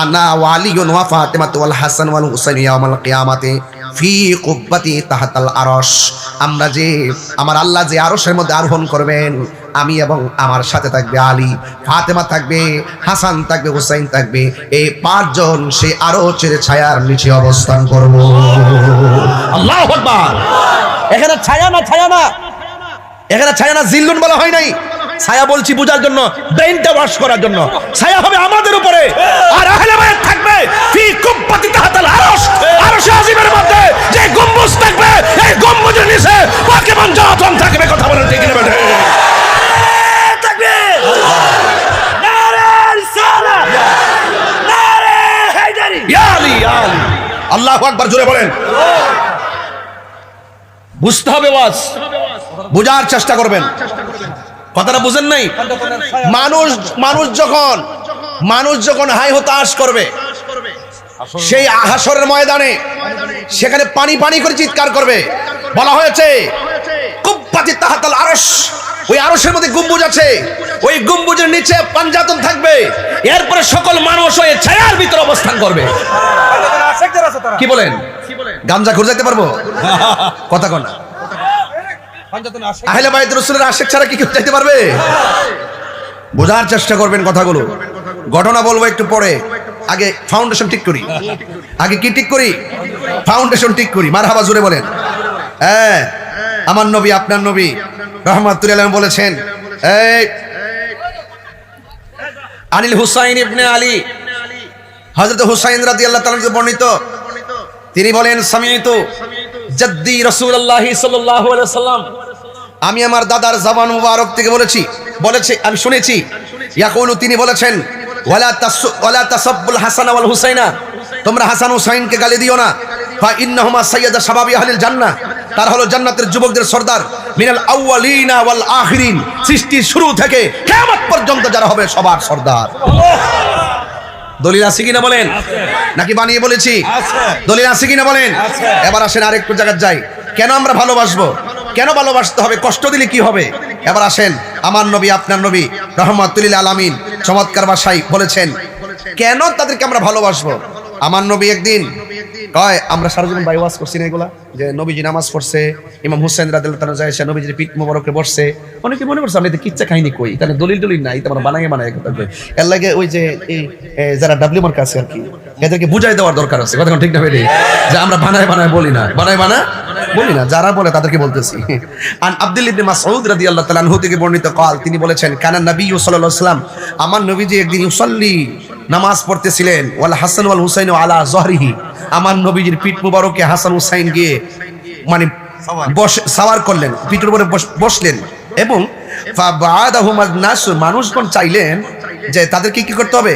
আনা ওয়ালিয়ুন ওয়া ফাতিমাতু ওয়াল হাসান ওয়াল হুসাইন ইয়াউমাল কিয়ামাতি ফি কুব্বাতি তাহতাল আরশ। আমরা যে আমার আল্লাহ যে আরশের মধ্যে আরোহণ করবেন, আমি এবং আমার সাথে থাকবে আলী, ফাতেমা থাকবে, হাসান থাকবে, হুসাইন থাকবে, এই পাঁচজন সেই আরশের ছায়ার নিচে অবস্থান করব। আল্লাহু আকবার। এখানে ছায়া না, ছায়া না, এখানে ছায়া না, জিল্লুন বলা হয় নাই। ছায়া বলছি বোঝার জন্য, ব্রেইনটা ওয়াশ করার জন্য। ছায়া হবে আমাদের উপরে, আর আহলে বায়াত থাকবে ফি কুব্বাতি তাহতাল আরশ, আরশে আজিমের মধ্যে যে গম্বুজ থাকবে, এই গম্বুজের নিচে পাকিমান জাহাতম থাকবে। কথা বলেন ঠিক না বেটা? তাকবীর, নারে রিসালাত, নারে হায়দারি, ইয়া আলী, ইয়া আলী। আল্লাহু আকবার, জোরে বলেন। বুঝতে হবে, ওয়াজ বোঝার চেষ্টা করবেন। কথাটা বুঝেন নাই? মানুষ যখন হাই হতাশ করবে, সেই হাসরের ময়দানে সেখানে পানি পানি করে চিৎকার করবে। বলা হয়েছে কুব্বাতি তাহতাল আরশ, ওই আরশের মধ্যে গম্বুজ আছে, ওই গম্বুজের নিচে পাঞ্জাতন থাকবে। এরপরে সকল মানুষ ওই ছায়ার ভিতরে অবস্থান করবে। কি বলেন? গামজা খুঁজে যেতে পারবো? কথা কন। আহলে বাইত রাসূলের আশিক ছাড়া কি কেউ চাইতে পারবে? বোঝার চেষ্টা করবেন কথাগুলো। ঘটনা বলবো একটু পরে, আগে ফাউন্ডেশন ঠিক করি। আগে কি ঠিক করি? ফাউন্ডেশন ঠিক করি। মারহাবা, জোরে বলেন। হ্যাঁ, আমার নবী আপনার নবী রাহমাতুল্লাহ আলাইহি বলেছেন, এই আনিল হুসাইন ইবনে আলী, হযরত হুসাইন রাদিয়াল্লাহু তাআলা থেকে বর্ণিত, তিনি বলেন সামিতু জাদ্দি রাসূলুল্লাহ সাল্লাল্লাহু আলাইহি ওয়াসাল্লাম, আমি আমার দাদার জবান মুবারক থেকে বলেছি আমি শুনেছি, ইয়াকুলু, তিনি বলেছেন, ওয়ালা তাসাব্বুল হাসান ওয়াল হুসাইনা, তোমরা হাসান হুসাইনকে গালি দিও না। ফা ইন্নাহুমা সাইয়্যিদু শাবাবি আহলিল জান্নাহ, তারা হলো জান্নাতের যুবকদের সর্দার। মিনাল আউয়ালিনা ওয়াল আখিরিন, সৃষ্টির শুরু থেকে কিয়ামত পর্যন্ত যারা হবে সবার সর্দার। দলিল আছে কিনা বলেন? নাকি বানিয়ে বলেছি? দলিল আছে কিনা বলেন? এবার আসেন আরেকটু জায়গায় যাই। কেন আমরা ভালোবাসবো? কেন ভালোবাসতে হবে? কষ্ট দিলে কি হবে? এবার আসেন, আমার নবী আপনার নবী রাহমাতুল আলামিন চমৎকার ভাষায় বলেছেন কেন তাদেরকে আমরা ভালোবাসবো। আমার নবী একদিন কয়, আমরা সারা জীবন বাইওয়াজ করছি না এগুলা, যে নবীজি নামাজ পড়ছে, ইমাম হুসাইন রাদিয়াল্লাহু তাআলা যায়, সে নবীজির পিঠ মোবারকে বসছে। অনেকে মনে করছে আমরা এটা কিচ্ছা কাহিনী কই, এখানে দলিল নাই, তোমরা বানায় কথা কই। এর লাগে ওই যে এই যারা ডাব্লিউ মার্কা আছে আর কি, এদেরকে বুঝাই দেওয়ার দরকার আছে। কথা ঠিক না বেরি? যে আমরা বানায় বলি না, বলি না, যারা বলে তাদেরকে বলতেছি। আন আব্দুল্লাহ ইবনে মাসউদ রাদিয়াল্লাহু তাআলা আনহু থেকে বর্ণিত কাল, তিনি বলেছেন, কানা নবী সাল্লাল্লাহু আলাইহি ওয়াসাল্লাম, আমার নবীজি একদিন ইউসাল্লি, নামাজ পড়তেছিলেন, ওয়াল হাসান ওয়াল হুসাইন আলা যহরিহি, আমার নবীজির পিঠ মুবারকে হাসান হুসাইন গিয়ে মানে সাওয়ার করলেন, পিঠের উপরে বসলেন, এবং ফাবাদাহুমান নাস, মানুষগণ চাইলেন যে তাদেরকে কি করতে হবে,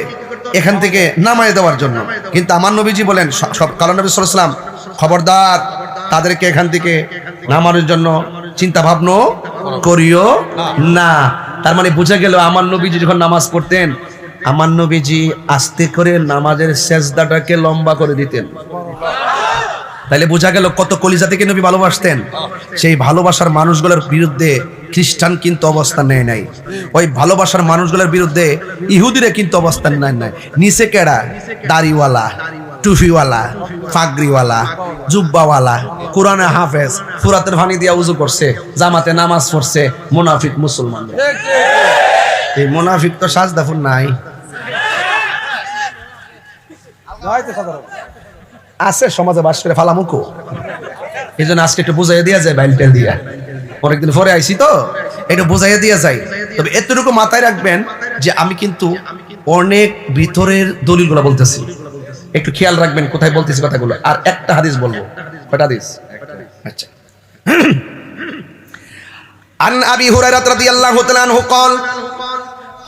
এখান থেকে নামায় দেওয়ার জন্য। কিন্তু আমার নবীজি বলেন, সব কারণ নবী সাল্লাল্লাহু আলাইহি ওয়াসাল্লাম, খবরদার তাদেরকে এখান থেকে নামানোর জন্য চিন্তা ভাবনা করিও না। তার মানে বুঝা গেল, আমার নবীজি যখন নামাজ পড়তেন, আমার নবীজি আস্তে করে নামাজের সেজদাটাকে লম্বা করে দিতেন। তাইলে বোঝা গেল কত কলিজা থেকে নবী ভালোবাসতেন। সেই ভালোবাসার মানুষগুলোর বিরুদ্ধে খ্রিস্টান কিন্তু অবস্থান নেয় নাই, ওই ভালোবাসার মানুষগুলোর বিরুদ্ধে ইহুদিরা কিন্তু অবস্থান নেয় নাই। নিচে কেডা? দাড়িওয়ালা, টুফিওয়ালা, পাগড়িওয়ালা, জুব্বাওয়ালা, কোরআনে হাফেজ, ফুরাতের পানি দিয়া উযু করছে, জামাতে নামাজ পড়ছে, মুনাফিক মুসলমান। এই মুনাফিক তো সাজদাফুন নাই, আছে সমাজে বাস করে ফালামুকো। এই জন্য আজকে একটু বুঝাইয়া দিয়া যায়, বাইল টেল দিয়া, অনেকদিন পরে আইসি তো একটু বুঝাইয়া দিয়া যায়। তবে এতটুকু মাথায় রাখবেন যে আমি কিন্তু অনেক ভিতরের দলিলগুলো বলতেছি, একটু খেয়াল রাখবেন কোথায় বলতেছি কথাগুলো। আর একটা হাদিস বলবো। কয়টা হাদিস? আচ্ছা। আন আবি হুরায়রা রাদিয়াল্লাহু তাআলা আনহু قال,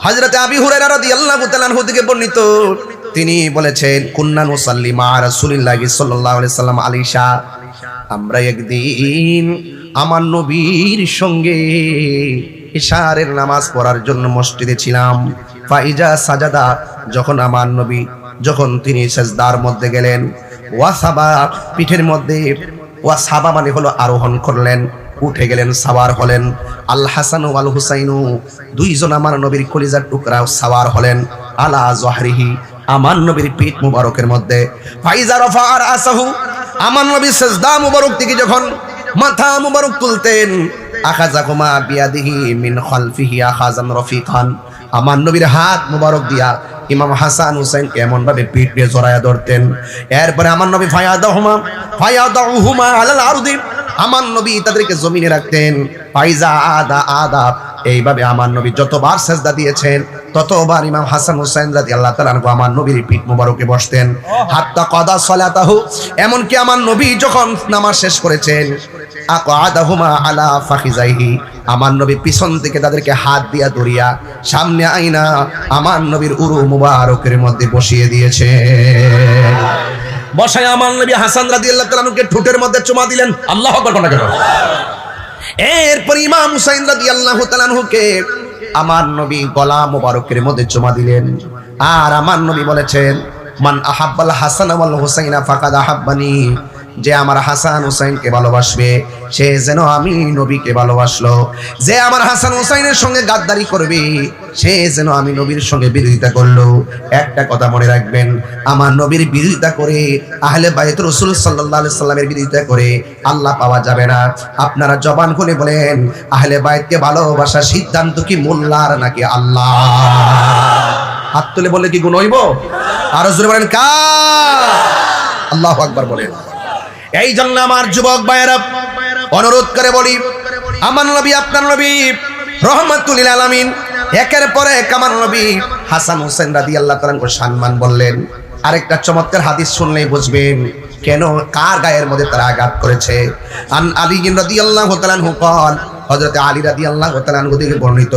হযরত আবি হুরায়রা রাদিয়াল্লাহু তাআলা আনহু থেকে বর্ণিত, তিনি বলেছেন কুন্না নুসাল্লি মা রাসূলিল্লাহি সাল্লাল্লাহু আলাইহি সাল্লাম আলিশা, আমরা একদিন আমার নবীর সঙ্গে ইশারের নামাজ পড়ার জন্য মসজিদে ছিলাম। ফাইজা সাজাদা, যখন তিনি সিজদার মধ্যে গেলেন, ওয়াসাবা, পিঠের মধ্যে ওয়াসাবা মানে হলো আরোহণ করলেন, উঠে গেলেন, সাওয়ার হলেন। আল হাসান ওয়াল হুসাইনু, দুইজন আমার নবীর কলিজার টুকরা সাওয়ার হলেন। আলা জহরিহি, আমার নবীর পিঠ মুবারকের মধ্যে। ফাইজা রাফা রাসাহু, আমার নবী সিজদা মুবারক থেকে যখন মাথা মুবারক তুলতেন, আখাযাকুমা বিয়াদিহি মিন খালফিহি আখাযান রফিকান, আমার নবীর হাত মুবারক দিয়া ইমাম হাসান হুসাইন এমন ভাবে পিঠ দিয়ে জড়ায়া ধরতেন। এরপরে আমার নবী ফায়াদাহুমা আলাল আরদি, আমার নবী তাদেরকে জমিনে রাখতেন। ফাইজা আদা, এইভাবে আমার নবী যতবার সেজদা দিয়েছেন ততবার ইমাম হাসান হুসাইন রাদিয়াল্লাহু তাআলা আনহু আমার নবীর পিঠ মুবারকে বসতেন। হাত্তা কাদা সালাতাহু, এমনকি আমার নবী যখন নামাজ শেষ করেছেন, আকাদাহুমা আলা ফাখিজাইহি, আমার নবী পিছন থেকে তাদেরকে হাত দিয়া ধরিয়া সামনে আইনা আমার নবীর উরু মুবারকের মধ্যে বসিয়ে দিয়েছে। বসায় আমার নবী হাসান রাদিয়াল্লাহু তাআলা আনহুকে ঠোঁটের মধ্যে চুমা দিলেন। আল্লাহু আকবার বলা গেল। এরপর ইমাম হুসাইন রাদিয়াল্লাহু তাআলা আনহুকে আমার নবী গলা মুবারকের মধ্যে চুমা দিলেন। আর আমার নবী বলেছেন, মান আহাব্বাল হাসান ওয়াল হুসাইনা ফাকাদ আহাব্বানি, যে আমার হাসান হুসাইনকে ভালোবাসবে সে যেন আমি নবীকে ভালোবাসলো। যে আমার হাসান হুসাইনের সঙ্গে গাদ্দারি করবে সে যেন আমি নবীর সঙ্গে বিরোধিতা করলো। একটা কথা মনে রাখবেন, আমার নবীর বিরোধিতা করে, আহলে বাইত রাসূল সাল্লাল্লাহু আলাইহি সাল্লামের বিরোধিতা করে আল্লাহ পাওয়া যাবে না। আপনারা জবান খুলে বলেন, আহলে বাইতকে ভালোবাসার সিদ্ধান্ত কি মোল্লার নাকি আল্লাহ? হাত তুলে বলে কি গুণ হইব? আরো জোরে বলেন কার? আল্লাহু আকবার বলেন। এই জন্য আমার যুবক ভাইয়েরা অনুরোধ করে বলি, আমার নবী আপনার নবী রহমাতুল লিল আলামিন, একের পর এক আমার নবী হাসান হুসাইন রাদিয়াল্লাহু তাআলা আনহু সম্মান বললেন। আরেকটা চমৎকার হাদিস শুনলেই বুঝবেন কেন, কার গায়ের মধ্যে তারা আঘাত করেছে। আন আলী রাদিয়াল্লাহু তাআলা আনহু قال, হযরত আলী রাদিয়াল্লাহু তাআলা আনহু থেকে বর্ণিত,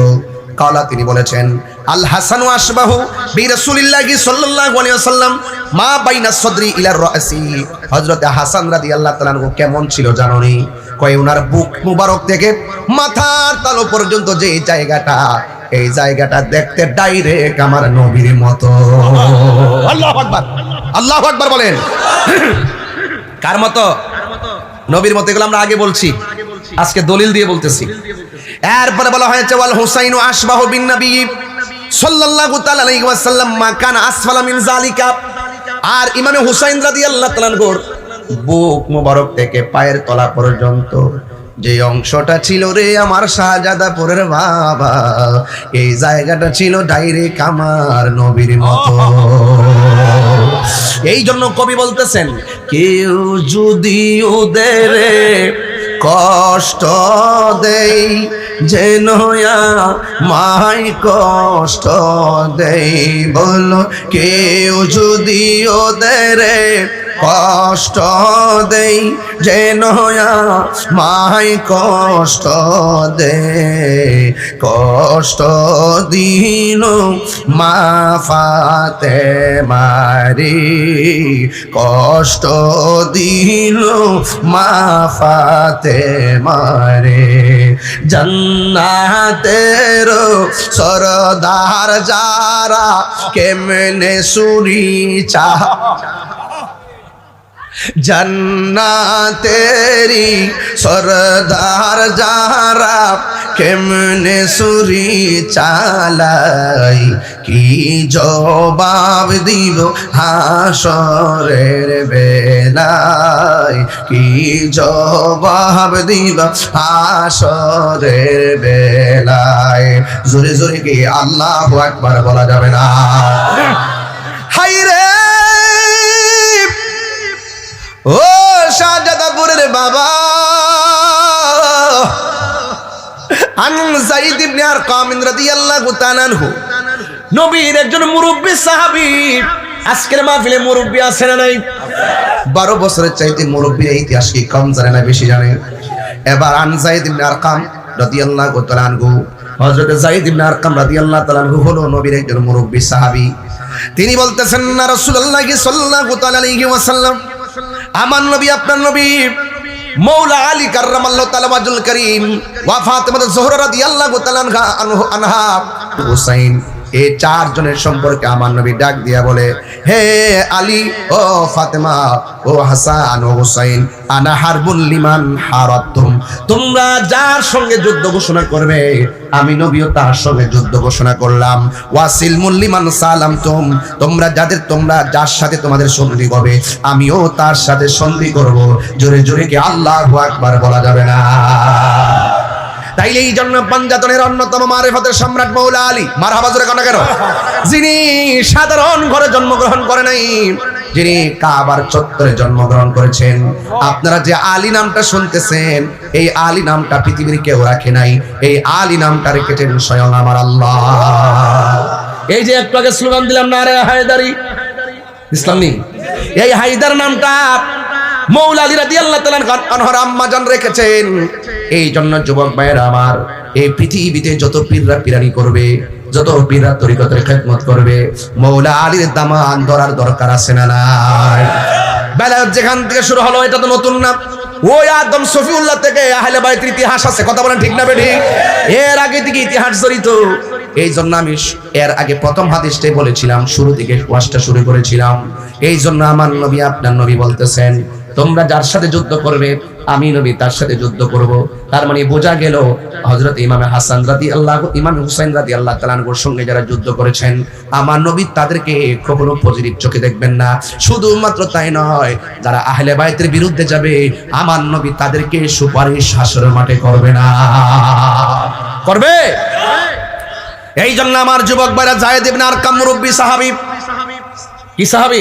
কালা, তিনি বলেছেন, আল হাসানু আশবাহু বিরাসূলিল্লাহি সাল্লাল্লাহু আলাইহি ওয়াসাল্লাম মা বাইনা সদরি ইলা রাসি। হযরত হাসান রাদিয়াল্লাহু তাআলা আনহু কেমন ছিল জানোনি? কয় উনার বুক মুবারক থেকে মাথার তালু পর্যন্ত যে জায়গাটা, এই জায়গাটা দেখতে ডাইরেক্ট আমার নবীর মতো। আল্লাহু আকবার, আল্লাহু আকবার বলেন। কার মতো? নবীর মতো। এগুলো আমরা আগে বলছি, আজকে দলিল দিয়ে বলতেছি। এরপরে বলা হয়েছে ওয়াল হুসাইনু আশবাহু বিন নবী সাল্লাল্লাহু তাআলা আলাইহি ওয়াসাল্লাম মা কানা আসফালা মিন যালিকা। আর ইমামে হুসাইন রাদিয়াল্লাহু তাআলা আনহুর বুক মুবারক থেকে পায়ের তলা পর্যন্ত যে অংশটা ছিল রে আমার শাহজাদাপুরের বাবা, এই জায়গাটা ছিল ডাইরেক্ট আমার নবীর মতো। এই জন্য কবি বলতেছেন, কেউ যদি ওদের কষ্ট দেই যেন মাই কষ্ট দেই, বলো কেউ যদি ওদের কষ্ট দেই যেন মাই কষ্ট দে, কষ্ট দিন মা ফাতেমারি, কষ্ট দিন মা ফাতেমারে, জান্নাতের সরদার যারা কেমনে সুরি চা, জান্নাতেরি সরদার যারা কেমনে সুরি চালাই, কি জবাব দিব হাসরের বেলায়, কি জবাব দিব হাসরের বেলায়। জোরে জোরে কি আল্লাহু আকবার বলা যাবে না? হায়রে ও শাহজাদাপুরের বাবা, আন যায়েদ ইবনে আরকাম রাদিয়াল্লাহু তাআলা আনহু, নবীর একজন মুরব্বি সাহাবী। আজকের মাহফিলে মুরব্বি আছে না নাই? 12 বছরের চাইতে মুরব্বির ইতিহাস কি কম জানে না বেশি জানে? এবার আন যায়েদ ইবনে আরকাম রাদিয়াল্লাহু তাআলা আনহু, হযরত যায়েদ ইবনে আরকাম রাদিয়াল্লাহু তাআলা আনহু হলো নবীর একজন মুরব্বি সাহাবী। তিনি বলতেছেন না রাসূলুল্লাহ সাল্লাল্লাহু তাআলা আলাইহি ওয়াসাল্লাম, আমার নবী আপনার নবী মৌলা আলী কাররামাল্লাহু তাআলা ওয়াজহুল কারীম ওয়া ফাতিমা যোহরা রাদিয়াল্লাহু তাআলা আনহা হুসাইন, এই চারজনের সম্পর্কে আমার নবী ডাক দিয়া বলে, হে আলী ও ফাতেমা ও হাসান ও হুসাইন, আনা হারবুল লিমান হারাতুম, তোমরা যার সঙ্গে যুদ্ধ ঘোষণা করবে আমি নবীও তার সঙ্গে যুদ্ধ ঘোষণা করলাম। ওয়াসিলমুল লিমান সালামতুম, তোমরা যার সাথে তোমাদের সন্ধি হবে আমিও তার সাথে সন্ধি করব। জোরে জোরে কি আল্লাহু আকবার বলা যাবে না? তাইলে এই জন্য পাঞ্জাতনের অন্যতম মারিফতের সম্রাট মৌলা আলী, মারহাবা জোরে কোন কেন, যিনি সাধারণ ঘরে জন্মগ্রহণ করে নাই, যিনি কাবার চত্বরে জন্মগ্রহণ করেছেন। আপনারা যে আলী নামটা শুনতেছেন, এই আলী নামটা পৃথিবীর কেউ রাখে নাই, এই আলী নামটা রেখেছেন স্বয়ং আমার আল্লাহ। এই যে একটু আগে স্লোগান দিলাম নারে হায়দারি, ইসলাম নেই, এই হায়দার নামটা মৌলা আলী রাদিয়াল্লাহু তাআলা আনহার আম্মা জান রেখেছেন। এই জন্য যুবক ভাইয়েরা আমার, এই পৃথিবীতে যত পীররা পীরানি করবে, যত পীররা তরিকতের খেদমত করবে, মৌলা আলীর দামান ধরার দরকার আছে না নাই? বেলায়েত যেখান থেকে শুরু হলো এটা তো নতুন না, ওই আদম সফিউল্লাহ থেকে আহলে বাইতের ইতিহাস আছে, কথা বলেন ঠিক না বেঠিক? এর আগে থেকে ইতিহাস জড়িত। এই জন্য আমি এর আগে প্রথম হাদিসটাই বলেছিলাম, শুরু থেকে ওয়াজটা শুরু করেছিলাম। এই জন্য আমার নবী আপনার নবী বলতেছেন, তোমরা যার সাথে যুদ্ধ করবে আমি নবী তার সাথে যুদ্ধ করব। তার মানে বোঝা গেল হযরত ইমাম হাসান রাদিয়াল্লাহু, ইমাম হুসাইন রাদিয়াল্লাহু তাআলা আনহুর সঙ্গে যারা যুদ্ধ করেছেন আমার নবী তাদেরকে কখনো পজিটিভ চোখে দেখবেন না। শুধুমাত্র তাই নয়, যারা আহলে বাইতের বিরুদ্ধে যাবে আমার নবী তাদেরকে সুপারিশ হাসরের মাঠে করবে না, করবে। এই জন্য আমার যুবক ভাইরা, যায়েদ ইবনে আরকাম মুরব্বী সাহাবী, কি সাহাবী?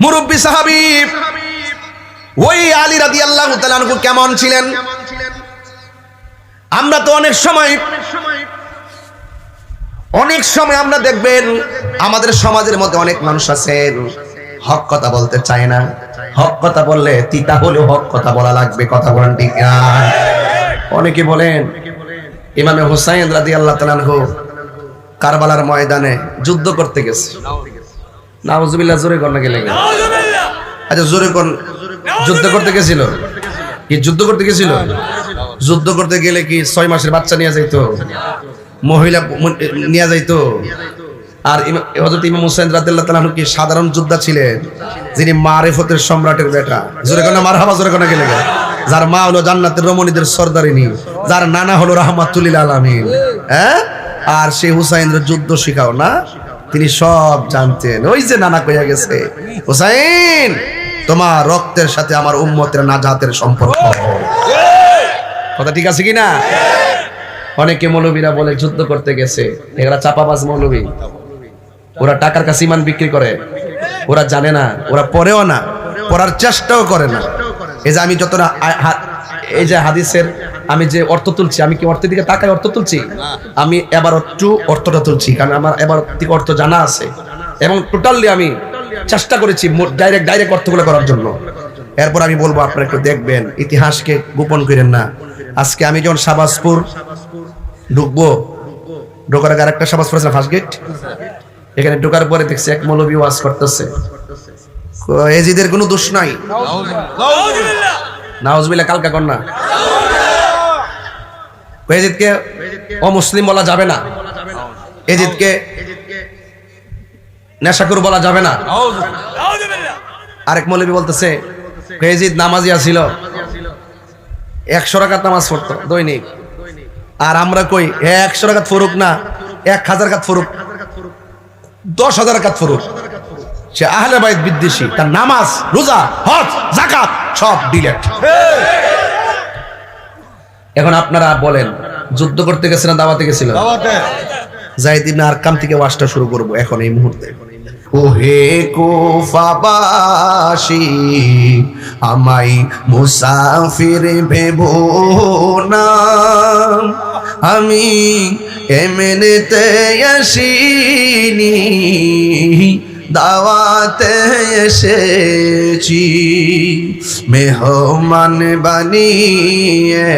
মুরব্বী সাহাবী। ওই আলী রাদিয়াল্লাহু তাআলা আনহু কেমন ছিলেন? আমরা তো অনেক সময় আমরা দেখবেন আমাদের সমাজের মধ্যে অনেক মানুষ আছেন হক কথা বলতে চায় না। হক কথা বললে তিতা হলেও হক কথা বলা লাগবে, কথা বলেন ঠিক না? অনেকে বলেন ইমামে হুসাইন রাদিয়াল্লাহু তাআলা আনহু কারবালার ময়দানে যুদ্ধ করতে গেছে। নাউজুবিল্লাহ, জোরে কোন না গেলে? আচ্ছা জোরে কোন, যুদ্ধ করতে গেছিল? কি যুদ্ধ করতে গেছিল? যুদ্ধ করতে গেলে কি 6 মাসের বাচ্চা নিয়ে যাইতো, মহিলা নিয়ে যাইতো? আর হযরত ইমাম হুসাইন রাদিয়াল্লাহু তাআলা আনহু কি সাধারণ যোদ্ধা ছিলেন, যিনি মারিফতের সম্রাটের বেটা? জোরে কোন মারহাবা, জোরে কোন গেলে? যার মা হলো জান্নাতের রমণীদের সরদারিনী, যার নানা হলো রাহমাতুল লিল আলামিন। হ্যাঁ, আর সেই হুসাইনের যুদ্ধ শিখাও না, তিনি সব জানতেন। ওই যে নানা কইয়া গেছে, হুসাইন তোমার রক্তের সাথে আমার উম্মতের নাজাতের সম্পর্ক। কথা ঠিক আছে কিনা? অনেকে মৌলবীরা বলে যুদ্ধ করতে গেছে, এরা চাপাবাজ মৌলবী, ওরা টাকার কাছে ইমান বিক্রি করে, ওরা জানে না, ওরা পড়েও না, পড়ার চেষ্টাও করে না। এই যে আমি যতটা এই যে হাদিসের আমি যে অর্থ তুলছি, আমি কি অর্থের দিকে তাকাই অর্থ তুলছি? আমি এবার একটু অর্থটা তুলছি, কারণ আমার এবার থেকে অর্থ জানা আছে এবং টোটালি আমি চেষ্টা করেছি ডাইরেক্ট অর্থগুলো করার জন্য। এরপর আমি বলবো, আপনারা একটু দেখবেন, ইতিহাসকে গোপন করেন না। আজকে আমি যখন শাহবাজপুর ঢুকবো, ঢোকার আগে আরেকটা শাহবাজপুর আছে ফার্স্ট গেট, এখানে ঢোকার পরে দেখছি এক মৌলবী ওয়াজ করতেছে, এজিদের কোনো দোষ নাই। নাউজুবিল্লাহ, কালকা কন্যা এজিদকে অমুসলিম বলা যাবে না, এজিদকে নেশাখোর বলা যাবে না। আরেক মৌলবী বলতেছে এজিদ নামাজিয়া ছিল, 100 রাকাত নামাজ পড়তো দৈনিক, আর আমরা কই 100 রাকাত ফুরুক না, 1000 রাকাত ফুরুক, 10,000 রাকাত ফুরুক, সে আহলে বাইত বিদ্বেষী, তার নামাজ, রোজা, হজ, যাকাত সব ডিলেট। এখন আপনারা বলেন, যুদ্ধ করতে গেছে না দাওয়াতে গেছিল? যায়েদ ইবনে আরকাম থেকে ওয়াজটা শুরু করব এখন এই মুহূর্তে। ওহে কুফাবাসী, আমায় মুসাফির ভেবো না, আমি এমনিতে আসিনি, দাওয়াতে এসেছি, মেহমান বানিয়ে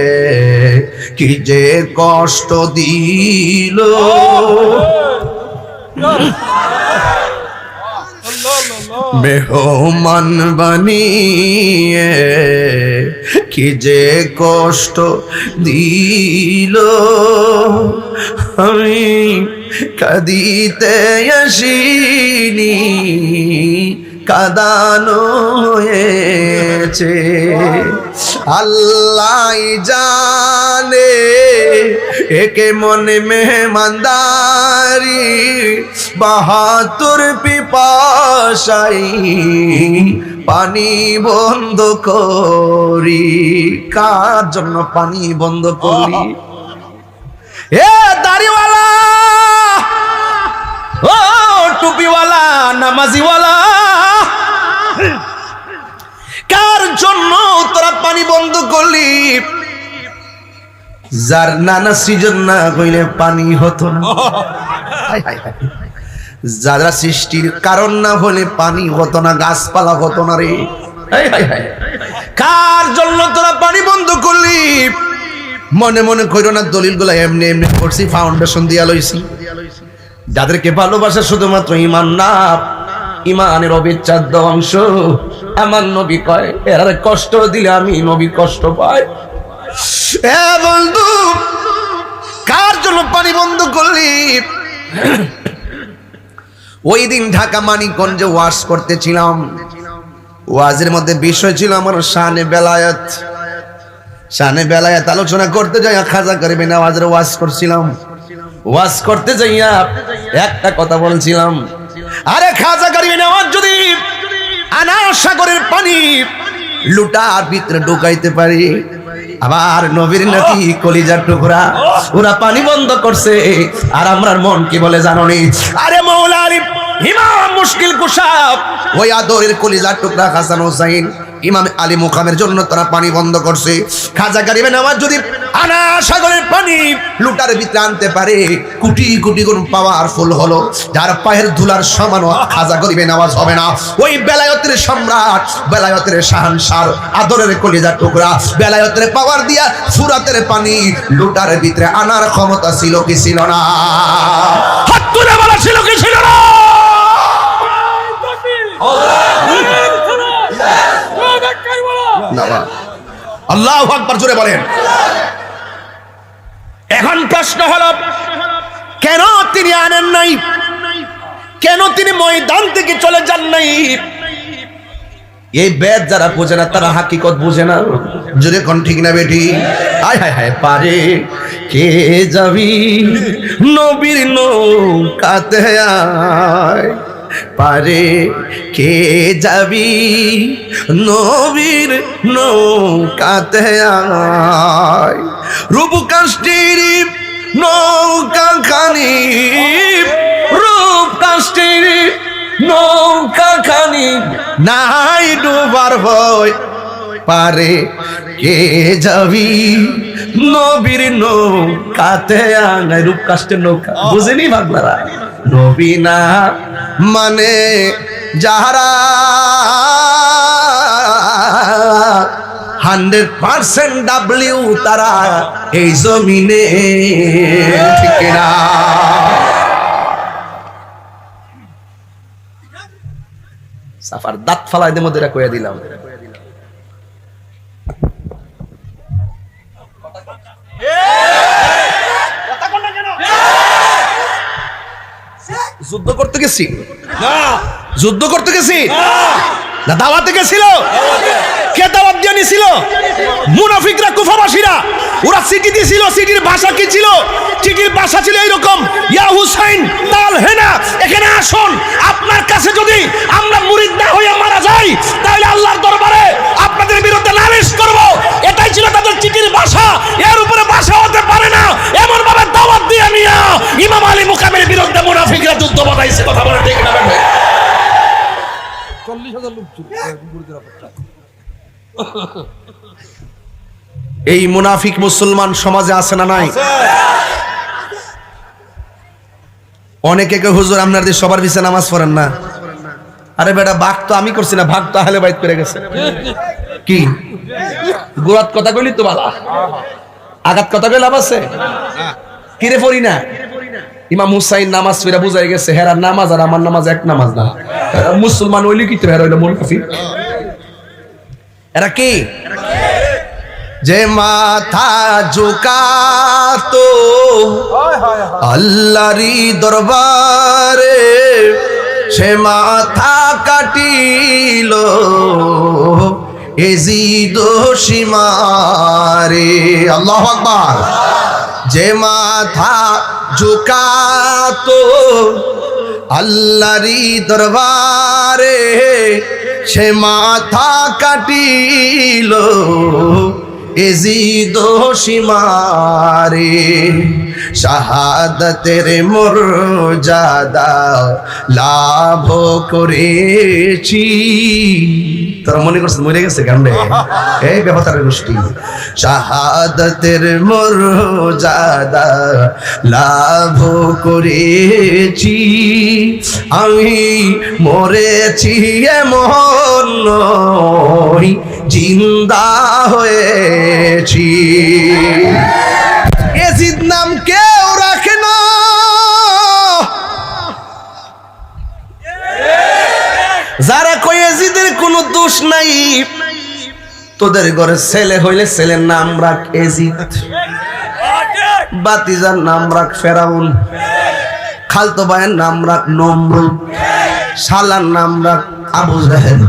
কি যে কষ্ট দিল। মেহমান বানিয়ে কি যে কষ্ট দিল, আমি কাঁদিতে আসিনি, কাঁদানো হয়েছে। আল্লাহ জানে একে মনে মেহমানদারি, ৭২ পিপাসাই পানি বন্ধ করি। কার জন্য পানি বন্ধ করি? এ দাড়িওয়ালা, ও টুপিওয়ালা, নামাজিওয়ালা, কার জন্য তোরা পানি বন্ধ করলি? যার নানা সৃজন না হইলে পানি হতো না। যারা সৃষ্টির কারণ না হলে পানি হতো না, গাছপালা হতো না রে। কার জন্য তোরা পানি বন্ধ করলি? মনে মনে কইরো না দলিল গুলা এমনি এমনি করছি, ফাউন্ডেশন দিয়া লইছি। যাদেরকে ভালোবাসা শুধুমাত্র ঈমান না, ঈমানের অবিচ্ছেদ্য অংশ। আমার নবী কয় এরা কষ্ট দিলে আমি নবী কষ্ট পাই। এ বন্ধু, কার জন্য পানি বন্ধ করলি? ওই দিন ঢাকা মানিকগঞ্জে ওয়াজ করতেছিলাম। ওয়াজের মধ্যে বিষয় ছিল আমার শানে বেলায়েত। শানে বেলায়েত আলোচনা করতে যাই খাজা করিবে নওয়াজের ওয়াজ করছিলাম। ওয়াজ করতে যাইয়া একটা কথা বলছিলাম, আরে খাজা করিবে নওয়াজ যদি আনার সাগরের পানি লুটার ভিতরে ঢুকাইতে পারি, আবার নবীর নাকি কলিজার টুকরা ওরা পানি বন্ধ করছে, আর আমরার মন কি বলে জানোনি? আরে মাওলা আলী ইমাম মুশকিল কুশাব, ওই আদরের কলিজার টুকরা হাসান হোসাইন ইমাম আলী মুকামের জন্য তারা পানি বন্ধ করছে। খাজা গরিবে নওয়াজ যদি আনা সাগরের পানি লুটার ভিতরে আনতে পারে, কোটি কোটি গুণ পাওয়ারফুল হলো, যার পায়ের ধুলার সমান খাজা গরিবে নওয়াজ হবে না। ওই বেলায়েতের সম্রাট, বেলায়েতের শাহানশাহ, আদরের কলিজার টুকরা, বেলায়েতের পাওয়ার দিয়া ফুরাতের পানি লুটার ভিতরে আনার ক্ষমতা ছিল কি ছিল না? হাত তুলে বলা ছিল কি ছিল না? আল্লাহু আকবার, জোরে বলেন। এখন প্রশ্ন হলো, কেন তিনি আনেন নাই? কেন তিনি ময়দান থেকে চলে যান নাই? এই বেদ যারা বোঝে না তারা হাকিকত বোঝে না। জোরে কোন ঠিক না বেটি? হায় হায় হায়, পারে কে যাবি নবীর নৌকাতে আয়, পারে কে যাবি নবীর নৌকাতে আয়, রূপকাষ্ঠীর নৌকা খানি, রূপকাষ্ঠীর নৌকা খানি নাই ডুবার ভয়, পারে কে যাবি নবীর নৌকাতে আয়। রূপকাষ্ঠের নৌকা বুঝেনি বাংলারা? নবী না মানে যাহারা 100% ডাব্লিউ তারা এই জমিনে, ঠিক না? সাফার দাঁত ফালাই দে মধ্যে কইয়া দিলাম। যুদ্ধ করতে গেছি না, যুদ্ধ করতে গেছি না, দাওয়াতে গেছিল। কে দাওয়াত দিয়ে নিছিল? মুনাফিকরা, কুফারবাসীরা। ওরা চিঠি দিয়েছিল। চিঠির ভাষা কি ছিল? চিঠির ভাষা ছিল এইরকম, ইয়া হুসাইন তাল হেনা, এখানে আসুন, আপনার কাছে যদি আমরা মুরিদ না হয়ে মারা যাই তাহলে আল্লাহর দরবারে আপনাদের বিরুদ্ধে নালিশ করব। এটাই ছিল তাদের চিঠির ভাষা। এর উপরে ভাষা হতে পারে না, এমন ভাবে দাওয়াত দিয়ে নিয়া ইমাম আলী মুকামের বিরুদ্ধে মুনাফিকরা যুদ্ধ বাঁধাইছে। কথা বলে ঠিক না? 40,000 লোক ছিল। এই মুনাফিক মুসলমান সমাজে আছে না নাই? অনেকে কে হুজুর আপনাদের সবার পিছে নামাজ পড়েন না। আরে বেটা, ভাগ তো আমি করছি না, ভাগ তো আহলে বাইত করে গেছে। কি গোলাত কথা কইলি তো বালা, আঘাত কথা কইলে লাভ আছে? কিরে পড়ি না? ইমাম হুসাইন নামাজ ফিরা বুঝাই গেছে হেরার নামাজ আর আমার নামাজ এক নামাজ না, মুসলমান হইলে কি তো হেরা হইলো মুনাফিক। এরা কি? যে মাথা ঝুকাতো আল্লাহরই দরবারে, সে মাথা কাটিল এজিদ সীমারে। আল্লাহু আকবার। যে মাথা ঝুকাতো আল্লাহরই দরবারে, সে মাথা কাটিল এজিদ সীমারে। শাহাদাতের মর্যাদা লাভ করেছি। তোরা মনে করছিস মরে গেছে গান্ডে, এই ব্যাপারের গোষ্ঠী। শাহাদাতের মর্যাদা লাভ করেছি, আমি মরেছি এমন নই, জিন্দা হয়েছি। এজিদ নাম কেউ রাখে না, যারা কই এজিদের কোনো দোষ নাই, তোদের ঘরে ছেলে হইলে ছেলের নাম রাখ এজিদ, বাতিজার নাম রাখ ফেরাউন, খালতো ভাইয়ের নাম রাখ নমরুদ, শালার নাম রাখ আবু জাহেল।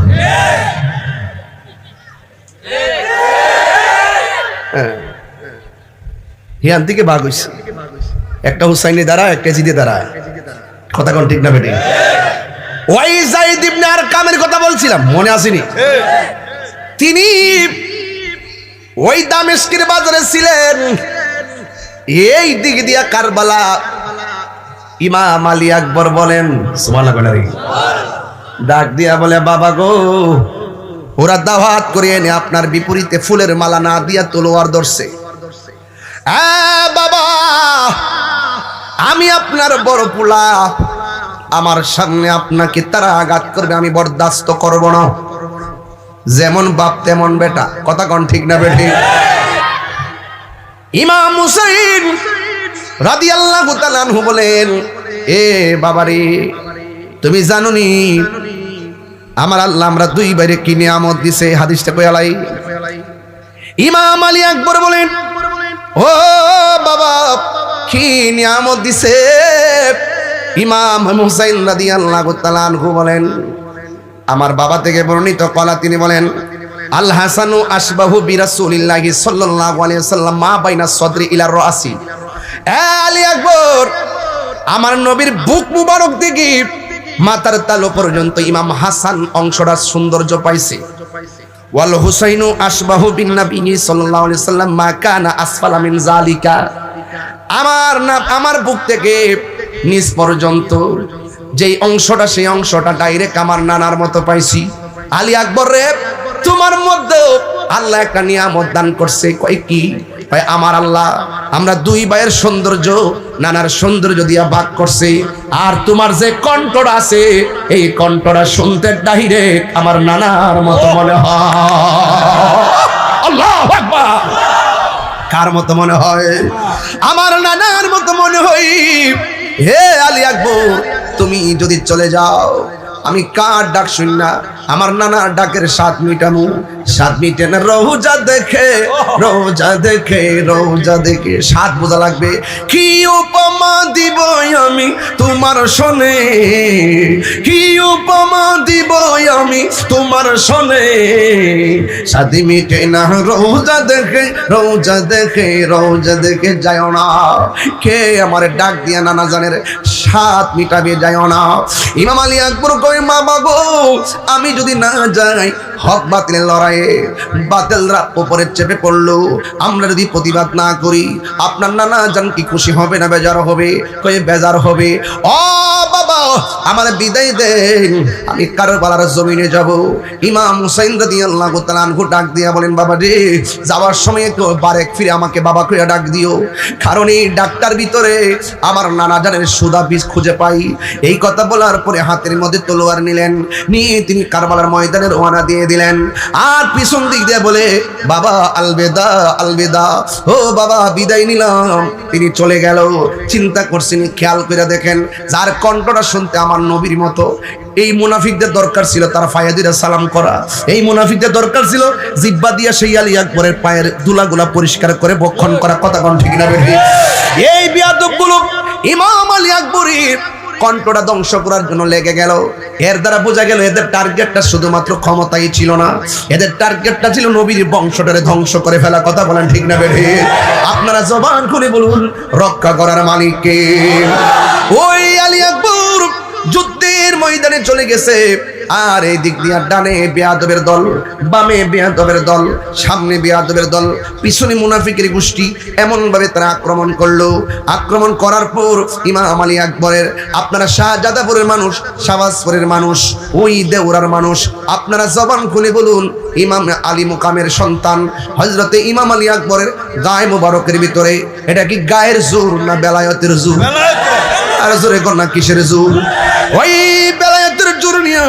হিয়ান থেকে ভাগ হইছে, একটা হুসাইনি দ্বারা একটা এজিদে দ্বারা। কথা কোন ঠিক না বেটি? ওই যায়েদ ইবনে আরকামের কথা বলছিলাম, মনে আসেনি? তিনি ওই দামেস্কের বাজারে ছিলেন, এই দিক দিয়া কারবালা। ইমাম আলী আকবর বলেন সুবহানাল্লাহ, ডাক দিয়া বলে, বাবা গো, ওরা দাওয়াত করে এনে আপনার বিপরীতে ফুলের মালা না দিয়া তলোয়ার ধরছে। বাবা, আমি আপনার বড় পোলা, আমার সামনে আপনাকে তারা আঘাত করবে, আমি বরদাস্ত করব না। যেমন বাপ তেমন বেটা। কথা কোন ঠিক না বেটি? ইমাম হুসাইন রাদিয়াল্লাহু তাআলা আনহু বলেন, এ বাবারে, তুমি জানোনি আমার আল্লাহ আমরা দুই বাইরে কি নিয়ামত দিছে? হাদিসটা কয়ালাই। ইমাম আলী আকবর বলেন, ও বাবা, কি নিয়ামত দিছে? ইমাম হুসাইন রাদিয়াল্লাহু তাআলা আনহু বলেন, আমার বাবা থেকে বর্ণিত কলা, তিনি বলেন, আল হাসানু আশবাহু বিরাসূলিল্লাহি সাল্লাল্লাহু আলাইহি ওয়াসাল্লাম মা বাইনা সদরি ইলা রাসি। আলী আকবর, আমার নবীর বুক মুবারক থেকে মাথার তালু পর্যন্ত ইমাম হাসান অংশটা সৌন্দর্য পাইছে। ওয়াল হুসাইনু আশবাহু বিন নবী সাল্লাল্লাহু আলাইহি ওয়াসাল্লাম মা কানা আসফালা মিন যালিকা। আমার বুক থেকে নিচ পর্যন্ত যেই অংশটা, সেই অংশটা ডাইরেক্ট আমার নানার মতো পাইছি। আলী আকবর রে, তোমার মধ্যে আল্লাহ একটা নিয়ামত দান করছে। কয় কি? ভাই, আমার আল্লাহ আমরা দুই ভাইয়ের সৌন্দর্য নানার সৌন্দর্য দিয়া ভাগ করছে, আর তোমার যে কণ্ঠটা আছে, এই কণ্ঠটা শুনতে ডাইরেক্ট আমার নানার মতো মনে হয়। আল্লাহু আকবার। কার মতো মনে হয়? আমার নানার মতো মনে হয়। হে আলী আকবর, তুমি যদি চলে যাও, আমি কার ডাক শুন না, আমার নানার ডাকের স্বাদ মিটামু। স্বাদ মিটে না রোজা দেখে, রোজা দেখে, রোজা দেখে স্বাদ বোঝা লাগবে। কি উপমা দিব আমি তোমার শোনে, কি উপমা দিব আমি তোমার শোনে। স্বাদ মিটে না রোজা দেখে, রোজা দেখে, রোজা দেখে যাও না। কে আমার ডাক দিয়া নানা জানের স্বাদ মিটাবে, যাও না। ইমাম আলী আকবর কই, মা বাবু, আমি যদি না যাই, হক বাতিলের লড়াইয়ে বাতিলরা উপরে চেপে পড়লো, আমরা যদি প্রতিবাদ না করি, আপনার নানা জান কি খুশি হবে না বেজার হবে? কই বেজার হবে। ও বাবা, আমার বিদায় দেন, আমি কারবালার জমিনে যাব। ইমাম হুসাইন রাদিয়াল্লাহু তাআলা আনহু ডাক দিয়া বলেন, বাবা রে, যাওয়ার সময় একটু বারেক ফিরে আমাকে বাবা করে ডাক দিও, কারণ এই ডাক্তার ভিতরে আমার নানা জানের সুদা বীজ খুঁজে পাই। এই কথা বলার পরে হাতের মধ্যে তলোয়ার নিলেন, নিয়ে তিনি কারবালার ময়দানে রওনা দিয়ে দিলেন। আর পিছন দিক দিয়ে বলে, বাবা আলবেদা আলবেদা, ও বাবা বিদায় নিলাম। তিনি চলে গেল। চিন্তা করছেন, খেয়াল করে দেখেন, যার কণ্ঠটা শুনতে আমার নবীর মতো, এই মুনাফিকদের দরকার ছিল তারা ফায়াদিরা সালাম করা, এই মুনাফিকদের দরকার ছিল জিব্বা দিয়া সেই আলী আকবরের পায়ের দুলাগুলা পরিষ্কার করে বক্ষণ করা। কথা কোন ঠিক না বেশি? এই বিয়াদবগুলো ইমাম আলী আকবরের কণ্ঠটা ধ্বংস করার জন্য লেগে গেল। এর দ্বারা বোঝা গেল এদের টার্গেটটা শুধুমাত্র ক্ষমতাই ছিল না, এদের টার্গেটটা ছিল নবীর বংশটারে ধ্বংস করে ফেলা। কথা বলেন ঠিক না বেঠি? আপনারা জবান খুলে বলুন, রক্ষা করার মালিক কে? ওই আলী আকবর যুদ্ধের ময়দানে চলে গেছে। আর এই দিক দিয়ে ডানে বেয়াদবের দল, বামে বেয়াদবের দল, সামনে বেয়াদবের দল, পিছনে মুনাফিকের গোষ্ঠী। এমন ভাবে তারা আক্রমণ করলো। আক্রমণ করার পর ইমাম আলী আকবরের, আপনারা শাহজাদাপুরের মানুষ, শাহবাজপুরের মানুষ, ওই দেওরার মানুষ, আপনারা জবান খুলে বলুন, ইমাম আলী মুকামের সন্তান হযরতে ইমাম আলী আকবরের গায়ে মোবারকের ভিতরে এটা কি গায়ের জোর না বেলায়েতের জোর? আর জোরে কোন না কিসের জোর? ওই বেলায়েতের জোর নিয়ে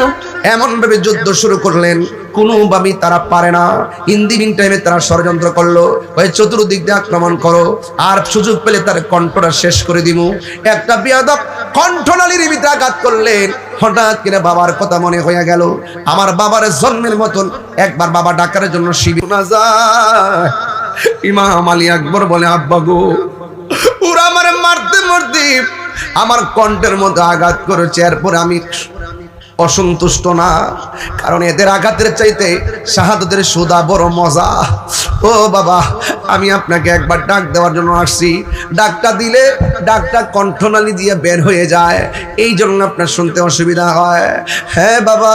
এমন ভাবে যুদ্ধ শুরু করলেন, কোনোভাবেই তারা পারে না। ইন দি মিন টাইমে তারা ষড়যন্ত্র করলো, ওই চতুর্দিক দিয়ে আক্রমণ করো, আর সুযোগ পেলে তার কণ্ঠটা শেষ করে দিব। একটা বিয়াদব কণ্ঠনালীর ভিতরে আঘাত করলেন। হঠাৎ করে বাবার কথা মনে হয়ে গেল, আমার বাবার জন্মের মতন একবার বাবা ডাকার জন্য শিবির না যায়। ইমাম আলী আকবর বলে, আব্বা গো, ওরা আমার মারতে মারতে আমার কণ্ঠের মধ্যে আঘাত করেছে, এরপর আমি অসন্তুষ্ট না, কারণ এদের আঘাতের চাইতে শাহাদাতের সুদা বড় মজা। ও বাবা, আমি আপনাকে একবার ডাক দেওয়ার জন্য আসছি, ডাকটা দিলে ডাকটা কণ্ঠনালী দিয়ে বের হয়ে যায়, এই জন্য আপনার শুনতে অসুবিধা হয়। হ্যাঁ বাবা,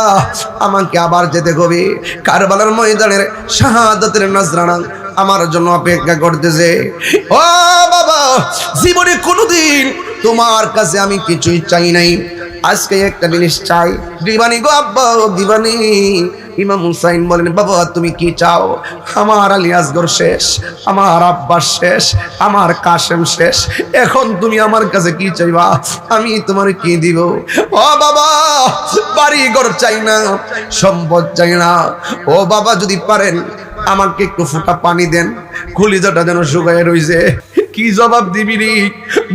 আমাকে আবার যেতে হবে। কারবালার ময়দানের শাহাদাতের নজরানা আমার জন্য অপেক্ষা করতেছে। ও বাবা, জীবনে কোনোদিন তোমার কাছে আমি কিছুই চাই নাই, আজকে একটা জিনিস চাই। দিবানি গো আব্বা, দিবানি। ইমাম হুসাইন বলেন, বাবা তুমি কি চাও? আমার আলী আসগর শেষ, আমার আব্বাস শেষ, আমার কাশেম শেষ, এখন তুমি আমার কাছে কি চাইবা? আমি তোমার কি দিব? ও বাবা, বাড়ি ঘর চাই না, সম্পদ চাই না। ও বাবা, যদি পারেন আমাকে একটু ফোঁটা পানি দেন, কলিজাটা যেন শুকায় রইছে। কি জবাব দিবি রে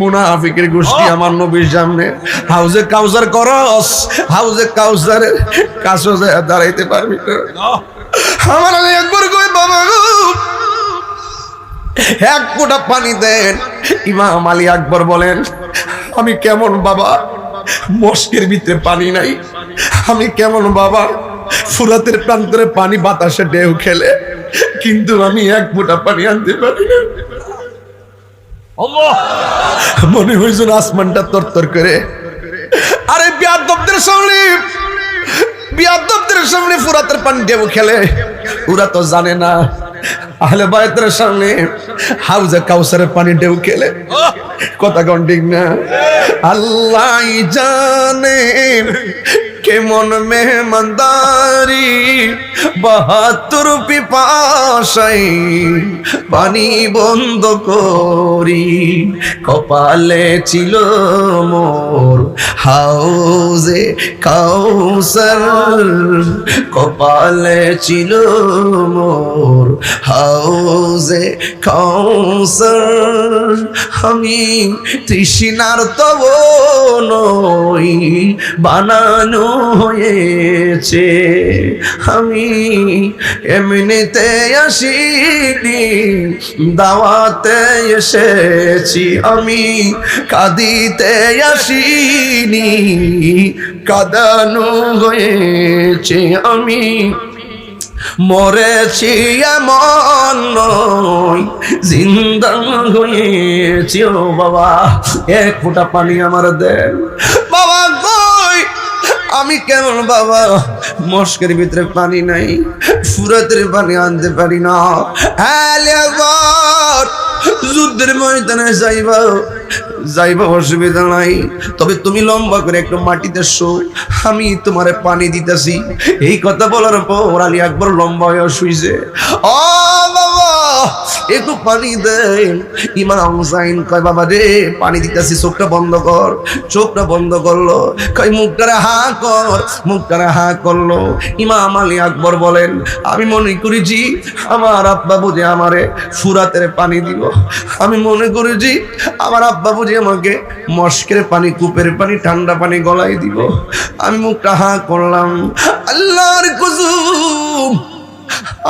মুনাফিকের গোষ্ঠী আমার নবীর সামনে? হাউজে কাউসার করস, হাউজে কাউসারের কাছে দাঁড়াইতে পারবি না। আমার একবার কই, বাবা গো এক ফোঁটা পানি দেন। ইমাম আলী আকবর বলেন, আমি কেমন বাবা, মস্কের ভিতরে পানি নাই, আমি কেমন বাবা, ফুরাতের প্রান্তরে পানি বাতাসে ঢেউ খেলে, কিন্তু আমি এক ফোঁটা পানি আনতে পারি না। মনে হয়েছিল আসমানটা তরতর করে। আরে বিয়াদবদের সামনে, বিয়াদবদের সামনে ফুরাতের পানি ঢেউ খেলে, ওরা তো জানে না আহলে বায়তের সামনে হাউজে কাউসারের পানি ঢেউ খেলে। কথা কোন ঠিক না? আল্লাহ জানে কেমন মেহমানদারি, ৭২ পিপাসাই পানি বন্ধ করি, কপালে ছিল মোর হাউজে কাউসার, কপালে ছিল মোর হাউজে কাউসার। আমি তৃষ্ণার তব নই, বানানো হয়েছে, আমি এমনিতে আসিনি, দাওয়াতে এসেছি, আমি কাঁদিতে আসিনি, কাঁদানো হয়েছে, আমি মরেছি এমন নয়, জিন্দা হয়েছি। ও বাবা, এক ফোঁটা পানি আমার দেন বাবা। কই আমি কেমন বাবা, মস্কের ভিতরে পানি নাই, ফুরাতের পানি আনতে পারি না। হ্যাঁ, যুদ্ধের ময়দানে যাইবা, যাইবা অসুবিধা নাই, তবে তুমি লম্বা করে একটু মাটিতে শো, আমি তোমারে পানি দিতেছি। এই কথা বলার পর আলী আকবর লম্বা হয়ে শুইছে। ও বাবা একটু পানি দেন। ইমাম হুসাইন কয় বাবা রে পানি দিতেছি, চোখটা বন্ধ কর। চোখটা বন্ধ করলো, কয় মুখটারে হা কর, মুখটারে হা করলো। ইমাম আলী আকবর বলেন আমি মনে করেছি আমার আব্বা বুঝে আমারে ফুরাতের পানি দিব, আমি মনে করেছি আমার আব্বা বুঝে আমাকে মস্কের পানি, কূপের পানি, ঠান্ডা পানি গলায় দিব। আমি মুখটা হা করলাম, আল্লাহর কসম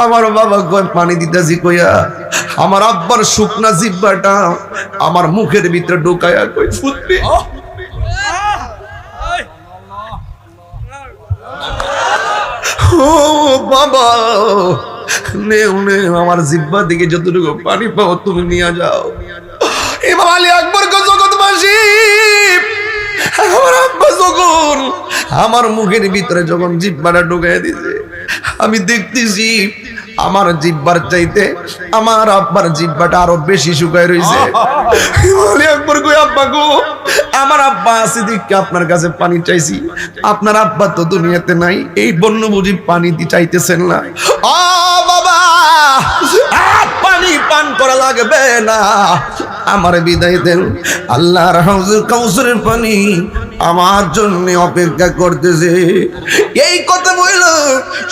আমার বাবা কয় পানি দিতেছি কইয়া আমার আব্বার শুকনা জিহ্বাটা আমার মুখের ভিতরে ঢুকায়া কই ফুটবে। ও বাবা নেও নেও, আমার জিহ্বা দিকে যতটুকু পানি পাও তুমি নিয়ে যাও। ইমাম আলী আকবর জগৎবাসী, আমার আব্বা যখন আমার মুখের ভিতরে যখন জিহ্বাটা ঢুকাইয়া দিছে, আমি দেখতেছি আমার জিহ্বার চাইতে আমার আব্বার জিহ্বাটা আরো বেশি শুকায় রয়েছে। ইমাম আকবর কই আব্বা গো, আমার আব্বা আছে দেখে আপনার কাছে পানি চাইছি, আপনার আব্বা তো দুনিয়াতে নাই, এই বন্য বুঝি পানি চাইতেছেন না। ও বাবা পানি পান করা লাগবে না, আমার বিদায় দেন, আল্লাহর হাউজের কাউসারের পানি আমার জন্য অপেক্ষা করতেছে। এই কথা বলল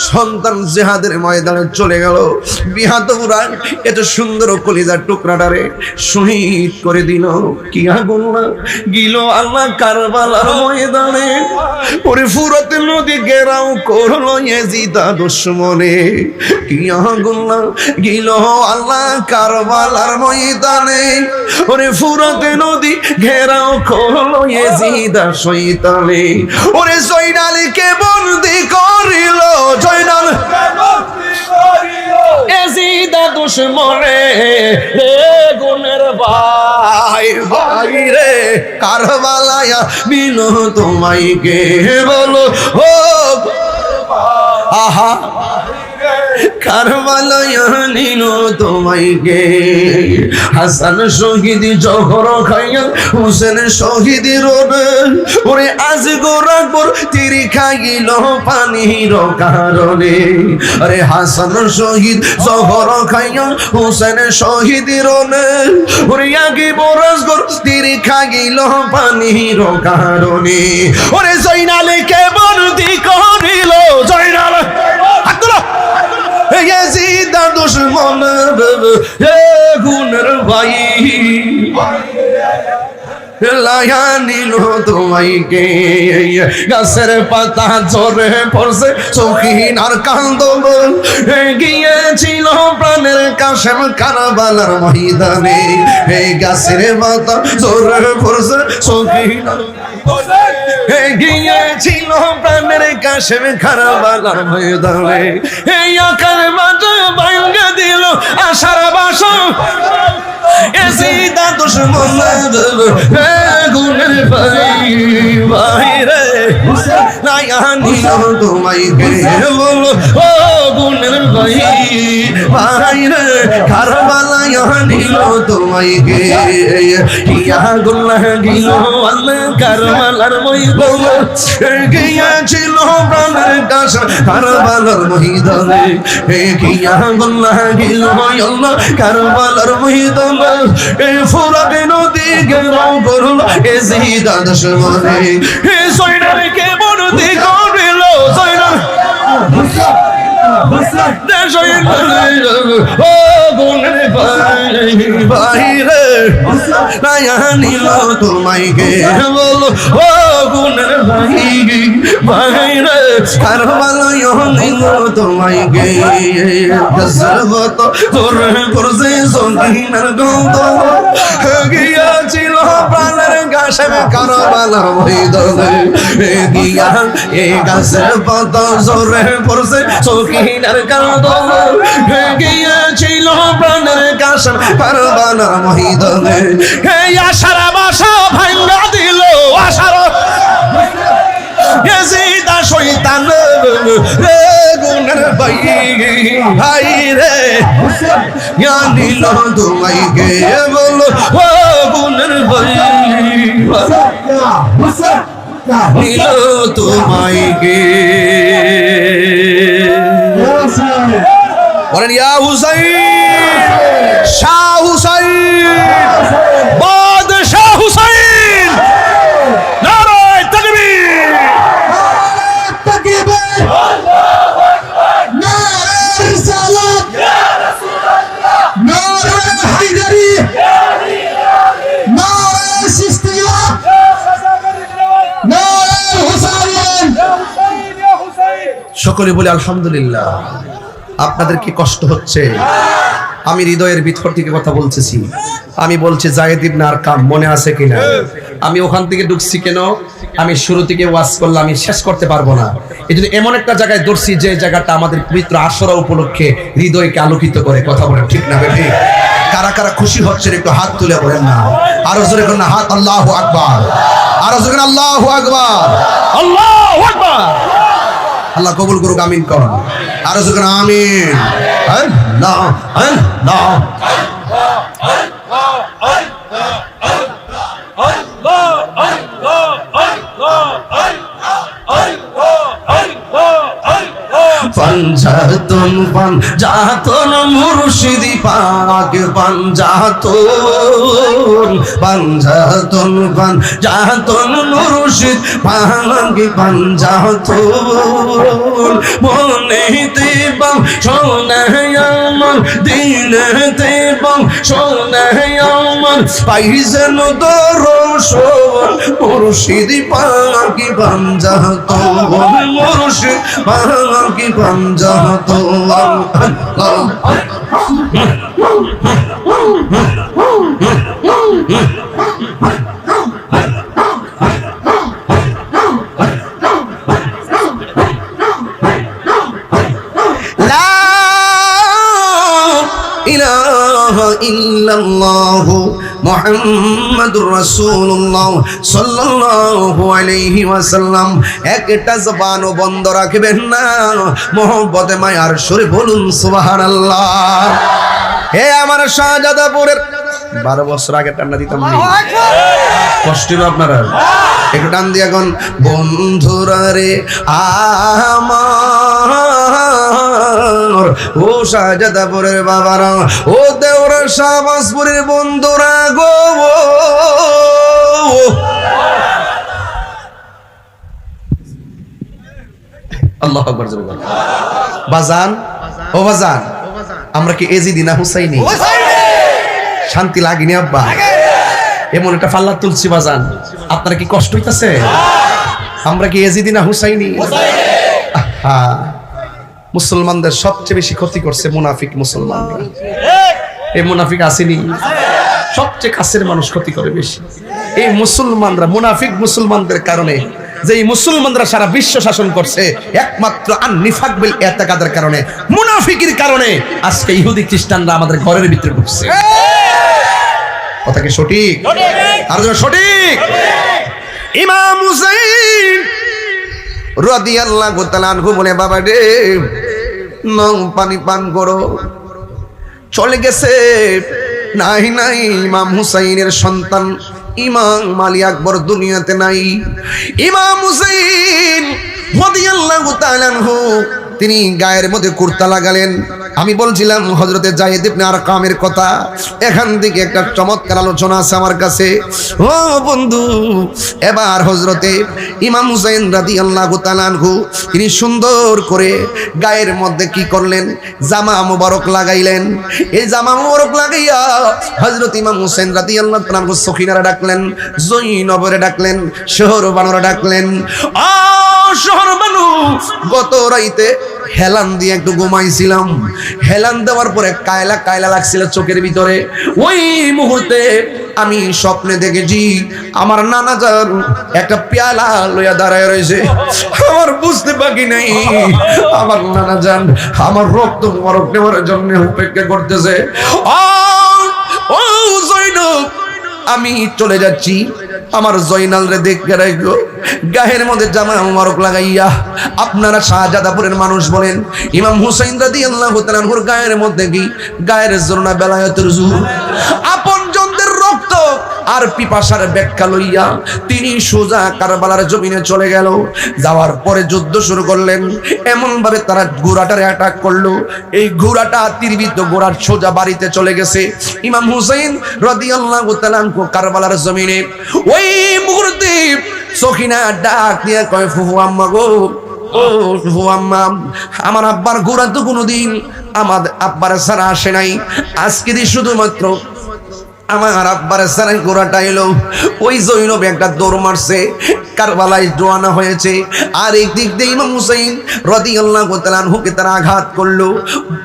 সন্তান জিহাদের ময়দানে চলে গেল। বিহাদুরা এত সুন্দর কলিজার টুকরাটারে শহীদ করে দিল। কি আগুন গিল আল্লাহ কারবালার ময়দানে, ওরে ফুরাত নদী ঘেরাও করলো ইয়াজিদ দুশমনে। কি আগুন গিল আল্লাহ কারবালার ময়দানে, ওরে ফুরাত নদী ঘেরাও করলো ইয়াজিদ শয়তানে। ওরে জয়নালকে বন্দী করিল, জয়নাল ইয়াজিদ দুশমনে রে গুনের ভাই ভাই রে কারবালায় নিল তোমায় কে বলো ও আহা কারবালায় নিল তোমায় কে। হাসান শহীদ জহর খাইয়া হুসেন শহীদ রোবে, ওরে আজ গোরাকবর তিরি খাইল পানির কারণে। আরে হাসান শহীদ জহর খাইয়া হুসেন শহীদ রোবে, ওরে আগে বরাসগর তিরি খাইল পানির কারণে। ওরে জয়নালকে বন্দী করিল, জয়নাল ইয়াজিদ দুশমন হে গুনের ভাই লায়া নিল তোমায় কে। গাছের পাতা ঝরে পড়ছে চৌকিনার কান্দব, গিয়েছিল প্রাণের কাশেম কারবালার ময়দানে। এই গাছের পাতা ঝরে পড়ছে চৌকিনার, গিয়েছিল প্রাণের কাশেম কারবালার ময়দানে। এই আকার মাঝে ভাঙ্গা দিল আশার বাসা, ইয়াজিদ দুশমন গুনের ভাই ভাই রে লায়া নিল তোমায় কে বলো ও গুনের ভাই ভাই রে কারবালায় নিল তোমায় কে। ইয়া গুল্লাহ গিল আল্লাহ কারবালার ময়দানে, গিয়েছিল প্রাণের কাছে কারবালার ময়দানে। ইয়া গুল্লাহ গিল আল্লাহ কারবালার ময়দানে, ফুরাত নদী ঘেরাও করল ইয়াজিদ দুশমনে। জয়নালকে বন্দী করিল, জয়নাল ও গুনের ভাই ভাই রে লায়া নিল তোমায় কে বলো ও গুনের ভাই ভাই রে কারবালায় নিল তোমায় কে। গজবত তোর করছে সঙ্গীনার গন্ধ, গিয়াছিল প্রাণের কাশেম কারবালার ময়দানে। গিয়া এই গাছের পাতা ঝরে পড়ছে চৌকিনার কান্দ, গিয়েছিল প্রাণের কাশেম কারবালার ময়দানে। এই আশার বাসা ভাঙ্গা দিল আশার ইয়াজিদ শয়তান রে গুনের ভাই ভাই রে নিল তোমায় কে বলো ও গুনের ভাই নিল তোমায় গে। বলেন ইয়া হুসাইন, শাহ হুসাইন, বাদশাহ হুসাইন, নারায়ে তাকবীর। সকলে বলে আলহামদুলিল্লাহ। আপনাদের কি কষ্ট হচ্ছে? আমি হৃদয়ের ভিতর থেকে কথা বলতেছি। আমি বলছি যায়েদ ইবনে আরকাম, মনে আছে কিনা? আমি ওখান থেকে ঢুকছি কেন? আমি শুরু থেকে ওয়াজ করলাম, আমি শেষ করতে পারবো না। এই জন্য এমন একটা জায়গায় দর্শি যে জায়গাটা আমাদের পবিত্র আশুরা উপলক্ষে হৃদয়কে আলোকিত করে। কথা বলেন ঠিক না বেঠি? কারা কারা খুশি হচ্ছেন একটু হাত তুলে বলেন না। আরো জোরে করুন না, হাত। আল্লাহু আকবার। আরো জোরে আল্লাহু আকবার, আল্লাহু আকবার। আল্লাহ কবুল করুক, আমিন করুন। আরো জোরে আমিন। আল্লাহ আল্লাহ। পাঞ্জাতন পাঞ্জাতন মুর্শিদি পাক পাঞ্জাতন পাঞ্জাতন পাঞ্জাতন মুর্শিদ পাক পাঞ্জাতন মনেতে বাম সোনায় আমার দিলেতে বাম সোনায় আমার পাইছেন দর্শন মুর্শিদি পাক পাঞ্জাতন মুর্শিদ পাক পাঞ্জাতন। ইলাহা ইল্লাল্লাহু মুহাম্মাদুর রাসূলুল্লাহ সাল্লাল্লাহু আলাইহি ওয়াসাল্লাম। একটা জবান বন্ধ রাখবেন না, মোহব্বতে মায়ার সুরে বলুন সুবহানাল্লাহ। হে আমার শাহজাদাপুরের 12 বছর আগে টান্না দিতাম না, কষ্ট হবে আপনারা, একটু টান দিয়ে এখন। বন্ধুরা রে আমার, ও শাহজাদাপুরের বাবারা, ও দেওরা শাহবাজপুরের বন্ধুরা গো, আল্লাহু আকবার। বাজান, ও বাজান, আমরা কি এজিদি না হুসাইনি? শান্তি লাগেনি আব্বা? এমন একটা পাল্লা তুলছি বাজান, আপনারা কি কষ্ট হইতাছে? আমরা কি এজিদি না হুসাইনি? মুসলমানদের সবচেয়ে বেশি ক্ষতি করছে মুনাফিক মুসলমানরা। এই মুনাফিক আসেনি, সবচেয়ে কাছের মানুষ ক্ষতি করে বেশি। এই মুসলমানরা, মুনাফিক মুসলমানদের কারণে, যে এই মুসলমানরা সারা বিশ্ব শাসন করছে, একমাত্র আন-নিফাক বিল ইতিকাদের কারণে, মুনাফিকের কারণে আজকে ইহুদি খ্রিস্টানরা আমাদের ঘরের ভিতরে ঢুকছে। কথা কি সঠিক? আর সঠিক। ইমাম হুসাইন রাদিয়াল্লাহু তাআলা আনহু বলে, বাবা রে নং পানি পান করো। চলে গেছে, নাই নাই ইমাম হুসাইনের সন্তান ইমাম আলী আকবর দুনিয়াতে নাই। ইমাম হুসাইন রাদিয়াল্লাহু তাআলা আনহু তিনি গায়ের মধ্যে কুর্তা লাগালেন। আমি বলছিলাম হযরতে যায়েদ ইবনে আরকামের কথা, এখান থেকে একটা চমৎকার আলোচনা আছে আমার কাছে। ও বন্ধু, এবার হযরতে ইমাম হুসাইন রাদিয়াল্লাহু তাআলা আনহু তিনি সুন্দর করে গায়ের মধ্যে কি করলেন? জামা মুবারক লাগাইলেন। এই জামা মুবারক লাগাইয়া হযরত ইমাম হুসাইন রাদিয়াল্লাহু তাআলা আনহু সখিনারে ডাকলেন, জয়নবরে ডাকলেন, শহর বানুরে ডাকলেন। শহর বানু, গত রাইতে হেলান দিয়ে একটু ঘুমাইছিলাম। হেলান দেওয়ার পরে কায়লা কায়লা লাগছিল চোখের ভিতরে। ওই মুহূর্তে আমি স্বপ্নে দেখেছি আমার নানা যান একটা পেয়ালা লইয়া দাঁড়ায় রয়েছে। আমার বুঝতে বাকি নাই, আমার নানা যান আমার রক্ত মরক নেওয়ার জন্য অপেক্ষা করতেছে। ও জয়নব, আমি চলে যাচ্ছি, আমার জয়নাল রে দেখে রাখো, গায়ের মধ্যে জামা মুবারক লাগাইয়া। আপনারা শাহজাদাপুরের মানুষ বলেন, ইমাম হুসাইন রাদিয়াল্লাহু তাআলা আনহুর গায়ের মধ্যে কি গায়ের জন্য বেলায়েতের জোর, আপনজনদের রক্ত আর পিপাসার ব্যাখ্যা লইয়া তিনি সোজা কারবালার জমিনে চলে গেল। যাওয়ার পরে যুদ্ধ শুরু করলেন। এমন ভাবে তারা ঘোড়াটারে অ্যাটাক করলো, এই ঘোড়াটা তীরবিদ্ধ ঘোড়ার সোজা বাড়িতে চলে গেছে। ইমাম হুসাইন রাদিয়াল্লাহু তাআলা আনহু কারবালার জমিনে ওই মুহূর্তে সখিনা ডাক দিয়ে কয়, ফুফু আম্মা গো, ও ফুফু আম্মা, আমার আব্বার ঘোড়া তো কোনোদিন আমার আব্বার ছাড়া আসে নাই, আজকে দিয়ে শুধুমাত্র আমার আব্বার সারাই ঘোড়াটা এলো। ওই জৈনব একটা দৌড় মারছে, কারবালায় জোয়ানা হয়েছে। আর এই দিক দিয়ে ইমাম হুসাইন রাদিয়াল্লাহু তাআলা আনহুকে তারা আঘাত করলো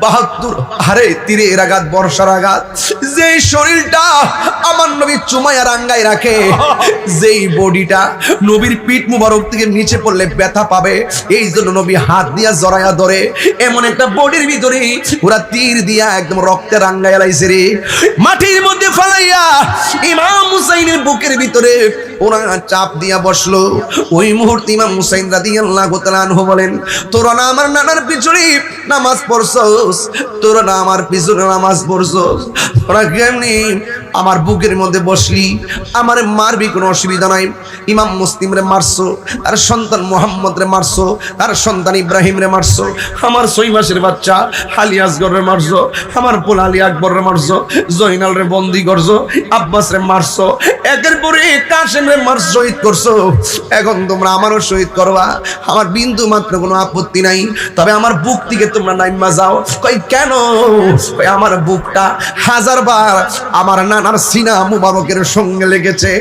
72 হারে তীরের আঘাত, বর্ষার আঘাত। যেই শরীরটা আমার নবী চুমায়া রাঙ্গায় রাখে, যেই বডিটা নবীর পিঠ মুবারক থেকে নিচে পড়লে ব্যথা পাবে, এই জন্য নবী হাত দিয়া জড়ায়া ধরে। এমন একটা বডির ভিতরে ওরা তীর দিয়া একদম রক্তে রাঙ্গায় লাইছে রে। মাটির মধ্যে ফালাইয়া ইমাম হুসাইনের বুকের ভিতরে ওরা চাপ দিয়া বসলো। ওই মুহূর্তে ইমাম হুসাইন রাদিয়াল্লাহু তাআলা আনহু বলেন, তোরা না আমার নানার পিছনে নামাজ পড়ছস, তোরা না আমার পিছনে নামাজ পড়ছস, তোরা কেমনি আমার বুকের মধ্যে বসলি? আমার মারবি, কোনো অসুবিধা নাই। ইমাম মুসলিম রে মারছো, তার সন্তান মুহাম্মদ রে মারছো, তার সন্তান ইব্রাহিম রে মারছো, আমার 6 মাসের বাচ্চা আলী আসগর রে মারছো, আমার পোল আলী আকবর রে মারছো, জয়নাল রে বন্দি করছো, আব্বাস রে মারছো, একের পরে কাসেম রে মার শহীদ করছো। এখন তোমরা আমারও শহীদ করবা, আমার বিন্দু মাত্র কোনো আপত্তি নাই, তবে আমার বুক থেকে তোমরা নাইমা যাও। কই কেন? কই আমার বুকটা 1000 বার আমার নানার সিনা মুবারকের সঙ্গে লেগেছে।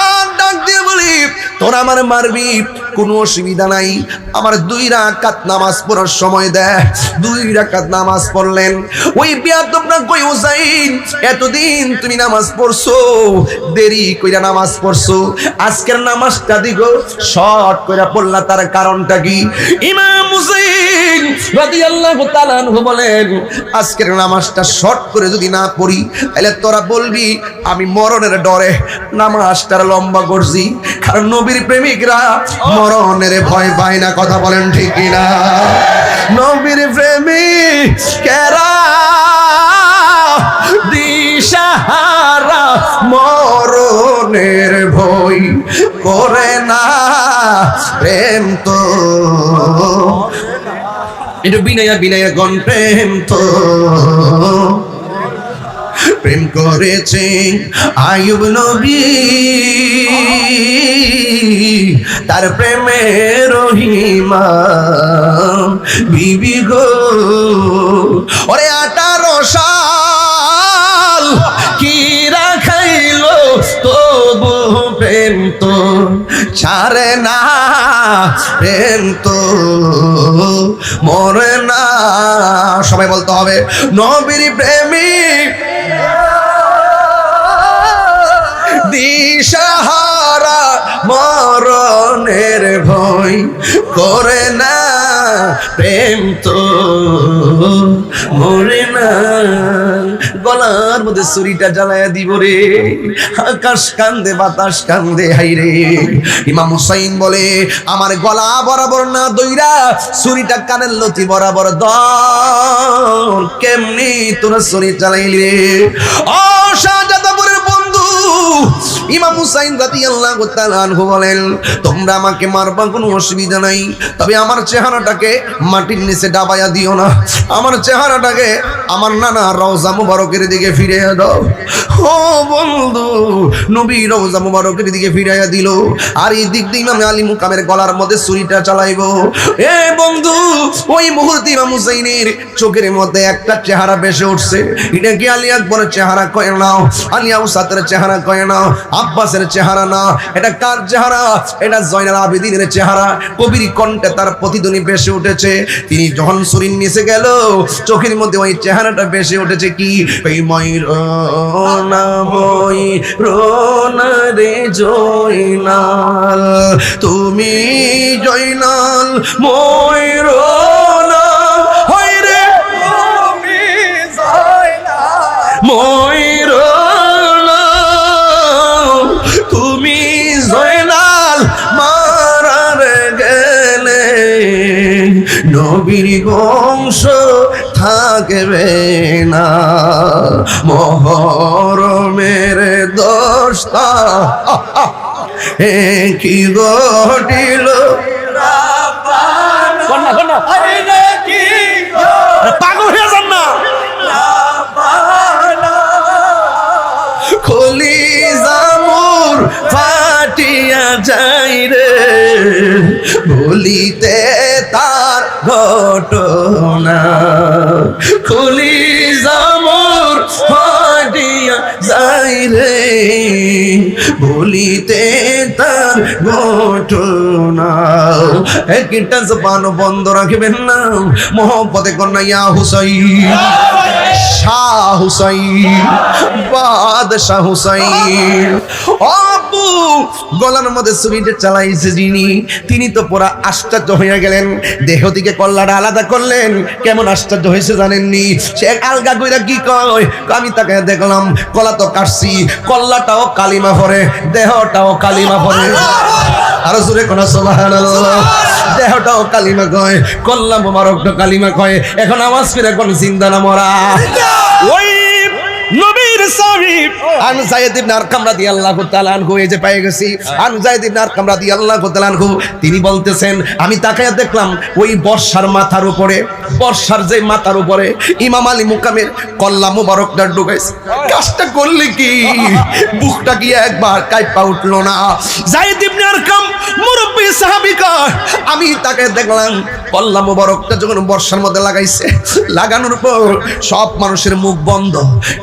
আর ডাক দিয়ে বলি, তোরা আমার মারবি, কোনো অসুবিধা নাই, আমার 2 রাকাত নামাজ পড়ার সময় দেয়। 2 রাকাত নামাজ পড়লেন। ওই বিয়াদবরা কই, হুসাইন এতদিন তুমি নামাজ পড়ছো, দেরি কইরা নামাজ পড়ছো, আজকের নামাজটা দিগো শর্ট কইরা পড়লা, তার কারণটা কি? ইমাম হুসাইন রাদিয়াল্লাহু তাআলা আনহু বলেন, আজকের নামাজটা শর্ট করে যদি না পড়ি, তাহলে তোরা বলবি আমি মরণের ডরে নামাজটা লম্বা করছি। কারণ নবীর প্রেমিকরা মরণের ভয় পায় না, কথা বলেন ঠিক কিনা? নবীর প্রেমিকেরা দিশাহারা মরণের ভয় করে না, প্রেম তো এটা বিনয়া বিনয়া গণ, প্রেম তো প্রেম করেছে আইয়ুব নবী, তার প্রেমে রহিমা বিবি গো। ওরে 18 সাল কি রাখাইলো, তবু প্রেম তো ছাড়ে না, প্রেম তো মরে না। সবাই বলতে হবে, নবীর প্রেমিক দিশাহারা মরণের ভয় করে না, প্রেম তো মরে না। গলার মধ্যে ছুরিটা জ্বালায়া দিব রে, আকাশ কান্দে বাতাস কান্দে, হাই রে। ইমাম হুসাইন বলে, আমার গলা বরাবর না দইরা ছুরিটা কানের লতি বরাবর দর, কেমনি তোরা ছুরি চালাইলি রে? ও শাহজাদাপুরের বন্ধু ইমাম হুসাইন রাদিয়াল্লাহু তাআলা আনহু বলেন, তোমরা আমাকে মারবা, কোনো অসুবিধা নাই, তবে আমার চেহারাটাকে মাটির নিচে ডাবাইয়া দিও না, আমার চেহারাটাকে আমার নানা রওজা মুবারকের দিকে ফিরিয়ে দাও। ও বন্ধু, নবী রওজা মুবারকের দিকে ফিরাইয়া দিল, আর এই দিক দিয়ে ইমাম আলী মুকামের গলার মধ্যে ছুরিটা চালাইবো। এ বন্ধু, ওই মুহূর্তে ইমাম হুসাইনের চোখের মধ্যে একটা চেহারা ভেসে উঠছে। এটা কি আলী আকবরের চেহারা কয় নাও, আলী আউসাতের চেহারা কয় নাও, আব্বাসের চেহারা না, এটা কার চেহারা? এটা জয়নাল আবেদিনের চেহারা। কবির কণ্ঠে তার প্রতিধ্বনি ভেসে উঠেছে। তিনি যখন শরীর নিচে গেল, চোখের মধ্যে ওই চেহারাটা ভেসে উঠেছে। কি? ওই ময়ূরনা ময়ূরনা রে জয়নাল, তুমি জয়নাল ময়ূরনা, হয় রে তুমি জয়নাল ময়ূরনা, তুমি জয়নাল মারার গেলে নবীর বংশ থাক থাকবে না। মহরমের দোস্তা কি ঘটিল পাগল হয়ে যান না। খলি জামুর ফাটিয়া যাই রে, ভুলিতে তার ঘটনা। খলি জামুর ফাটিয়া যাই রে, ভুলিতে তার ঘটনা। একটা জবান বন্ধ রাখবেন না, মোহব্বতে কন্যা ইয়া হুসাইন, শাহ হুসাইন, বাদশাহ হুসাইন। আব্বু গলার মধ্যে ছুরিটা চালাইছে যিনি, তিনি তো পুরা আশ্চর্য হয়ে গেলেন। দেহ থেকে কল্লাটা আলাদা করলেন, কেমন আশ্চর্য হয়েছে জানেননি? সে আলগা কইরা কি কয়, আমি তাকে দেখলাম কলা তো কাটছি, কল্লাটাও কালিমা পড়ে, দেহটাও কালিমা পড়ে। আরো জোরে কোন সুবহানাল্লাহ। দেহটাও কালিমা কয়, কল্লা মোবারকটা কালিমা কয়। এখন আওয়াজ ফিরে কোন চিন্তা না মরা। ওই নবীর সাহাবী আনু যায়েদ ইবনে আরকাম রাদিয়াল্লাহু তাআলা আনহু, এই যে পেয়ে গেছি আনু যায়েদ ইবনে আরকাম রাদিয়াল্লাহু তাআলা আনহু, তিনি বলতেছেন আমি তাকায়া দেখলাম ওই বর্ষার মাথার উপরে, বর্ষার যে মাথার উপরে ইমাম আলী মুকামের কল্লা মোবারকটা ঢুকাইছে। কাজটা করলে কি বুকটা কি একবার কাঁপা উঠলো না? যায়েদ ইবনে আরকাম মুরব্বি সাহাবী কয়, আমি তাকে দেখলাম কল্লা মোবারকটা যখন বর্ষার মধ্যে লাগাইছে, লাগানোর পর সব মানুষের মুখ বন্ধ,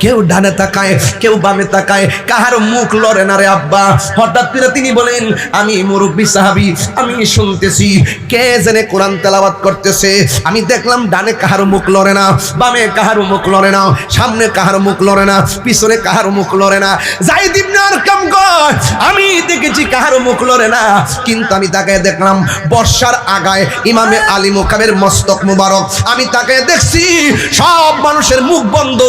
কেউ ডানে তাকায়, কেউ বামে তাকায়, কাহার মুখ লড়ে না রে আব্বা। হঠাৎ করে তিনি বলেন, আমি মুরব্বি সাহাবী, আমি শুনতেছি কে জানে কোরআন তেলাওয়াত করতেছে। আমি দেখলাম ডানে কাহার মুখ লড়ে না, বামে কাহার মুখ লড়ে না, সামনে কাহার মুখ লড়ে না, পিছনে কাহার মুখ লড়ে না। যায়েদ ইবনে আরকাম কয়, আমি দেখেছি কাহার মুখ লড়ে না, কিন্তু আমি তাকে দেখলাম বর্ষার আগায় ইমামে আলী মুকামের মস্তক মুবারক, আমি তাকে দেখছি সব মানুষের মুখ বন্ধ।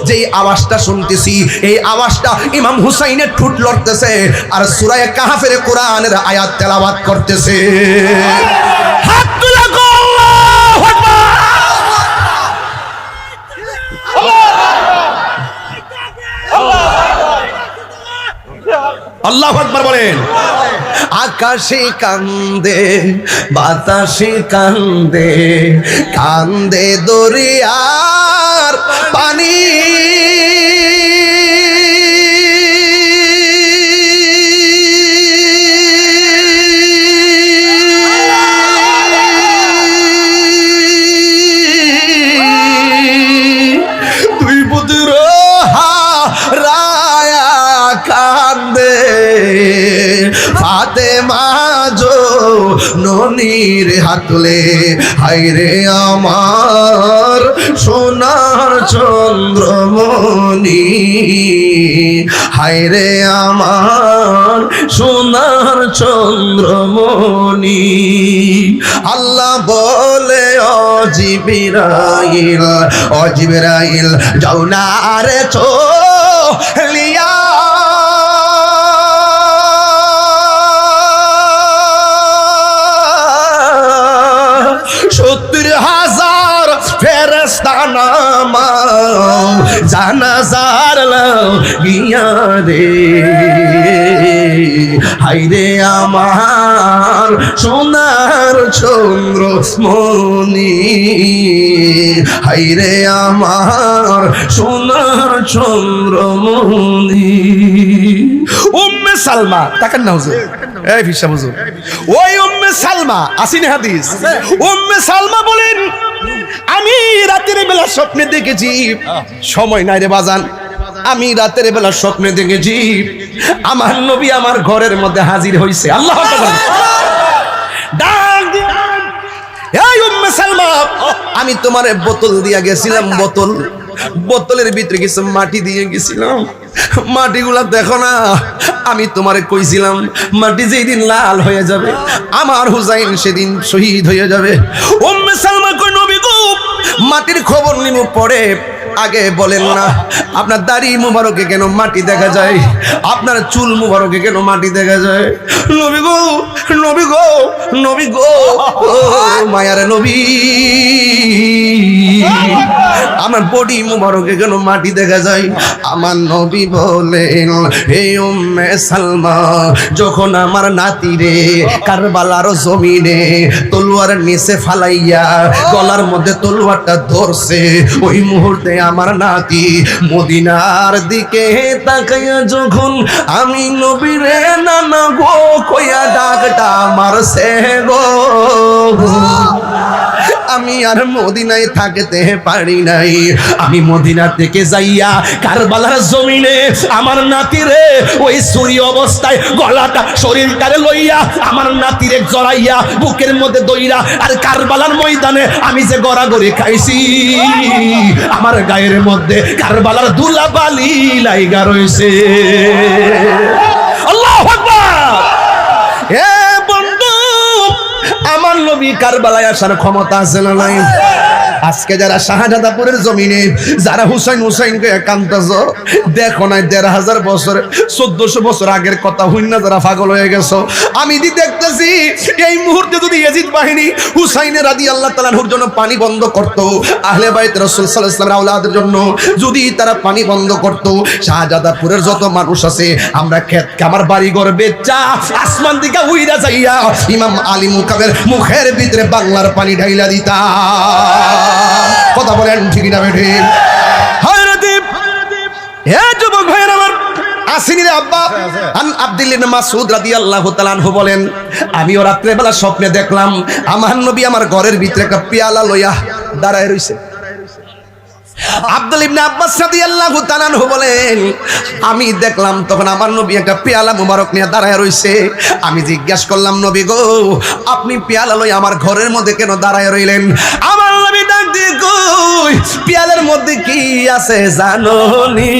যেই আওয়াজটা শুনতেছি, এই আওয়াজটা ইমাম হুসাইনের ঠোঁট লড়তেছে আর সূরা কাহফের কোরআনের আয়াত তেলাওয়াত করতেছে। হাত তুলে আল্লাহু আকবার, আল্লাহু আকবার বলেন। আকাশে কান্দে, বাতাসে কান্দে, কান্দে দরিয়ার পানি। তুই পুত্র হারায়া কান্দে, ফাতেমা জো ননির হাতলে, হায়রে আমার সোনার চন্দ্রমণি, হায়রে আমার সোনার চন্দ্রমণি। আল্লাহ বলে ও জিবরাইল, ও জিবরাইল যাও না রে চলিয়া, ফেরেশতা নামাও জানাজার লাগিয়া রে, হায়রে আমার সোনার চন্দ্রমণি, হায়রে আমার সোনার চন্দ্রমণি। উম্মে সালমা, তাকান না হুজুর, এই ভিসা হুজুর, ওই উম্মে সালমা আসিনে হাদিস, উম্মে সালমা বলেন আমি রাতের বেলা স্বপ্নে দেখেছি, সময় নাই রে বাজান, আমি রাতের বেলা স্বপ্নে দেখেছি আমার নবী আমার ঘরের মধ্যে হাজির হইছে। আল্লাহু আকবার। ডাক দিয়া, এই উম্মে সালমা, আমি তোমারে বোতল দিয়া গেছিলাম, বোতল, বোতলের ভিতরে কিছু মাটি দিয়ে গেছিলাম, মাটিগুলা দেখো না, আমি তোমারে কইছিলাম মাটি যেদিন লাল হয়ে যাবে আমার হুসাইন সেদিন শহীদ হয়ে যাবে। উম্মে সালমা কই নবী গো, মাটির খবর নিব পরে আগে বলেন না আপনার দাড়ি মুবারকে কেন মাটি দেখা যায়, আপনার চুল মুবারকে কেন মাটি দেখা যায়? নবী গো, নবী গো, নবী গো, ও মায়ার নবী, আমার বডি মুবারকে কেন মাটি দেখা যায়? আমার নবী বলেন, হে উম্মে সালমা, যখন আমার নাতিরে কারবালার জমিনে তলোয়ার নিচে ফালাইয়া গলার মধ্যে তলোয়ারটা ধরছে, ওই মুহূর্তে আমার নাতি মদিনার দিকে তাকাইয়া যখন আমি নবীরে নানা গো কইয়া ডাকটা মারছে গো, আমি আর মদিনায় থাকতে পারি নাই। আমি মদিনা থেকে যাইয়া কারবালার জমিনে আমার নাতিরে ওই সুরি অবস্থায় গলাটা শরীরটারে লইয়া আমার নাতিরে জড়াইয়া বুকের মধ্যে দইরা আর কারবালার ময়দানে আমি যে গড়াগড়ি খাইছি, আমার গায়ের মধ্যে কারবালার ধুলাবালি লাইগা রইছে। আল্লাহু আকবার। এ বন্ধু, আমার নবী কারবালায় আসার ক্ষমতা আছে না নাই? আজকে যারা শাহজাদাপুরের জমিনে যারা হুসাইনকে কান্তাছ, দেখো নাই ১৫০০ বছর ১৪০০ বছর আগের কথা হইনা যারা পাগল হয়ে গেছো। আমি দেখতেছি এই মুহূর্তে যদি ইয়াজিদ বাহিনী হুসাইনের রাদিয়াল্লাহু তাআলার জন্য পানি বন্ধ করত, আহলে বাইত রাসূল সাল্লাল্লাহু আলাইহি ওয়াসাল্লামের আওলাদের জন্য যদি তারা পানি বন্ধ করত, শাহজাদাপুরের যত মানুষ আছে আমরা ক্ষেত আমার বাড়ি ঘর বেচা আসমান দিকে উইরা যাইয়া ইমাম আলী মুকামের মুখের ভিতরে বাংলার পানি ঢাইলা দিতা। কথা বলেন ঠিক না বেঠি? হে যুবক ভাইরা আমার, আসিনির আব্বা আন আব্দুল্লাহ ইবনে মাসউদ রাদিয়াল্লাহু তাআলা আনহু বলেন, আমিও রাত্রে বেলা স্বপ্নে দেখলাম আমার নবী আমার ঘরের ভিতরে একটা পেয়ালা লইয়া দাঁড়ায় রইছে। আব্দুল ইবনে আব্বাস রাদিয়াল্লাহু তাআলা আনহু বলেন, আমি দেখলাম তখন আমার নবী একটা পেয়ালা মুবারক নিয়ে দাঁড়ায় রইছে। আমি জিজ্ঞাসা করলাম, নবী গো, আপনি পেয়ালা লই আমার ঘরের মধ্যে কেন দাঁড়ায় রইলেন? আমার নবী ডাক দিয়ে কই, পেয়ালার মধ্যে কি আছে জানোনি?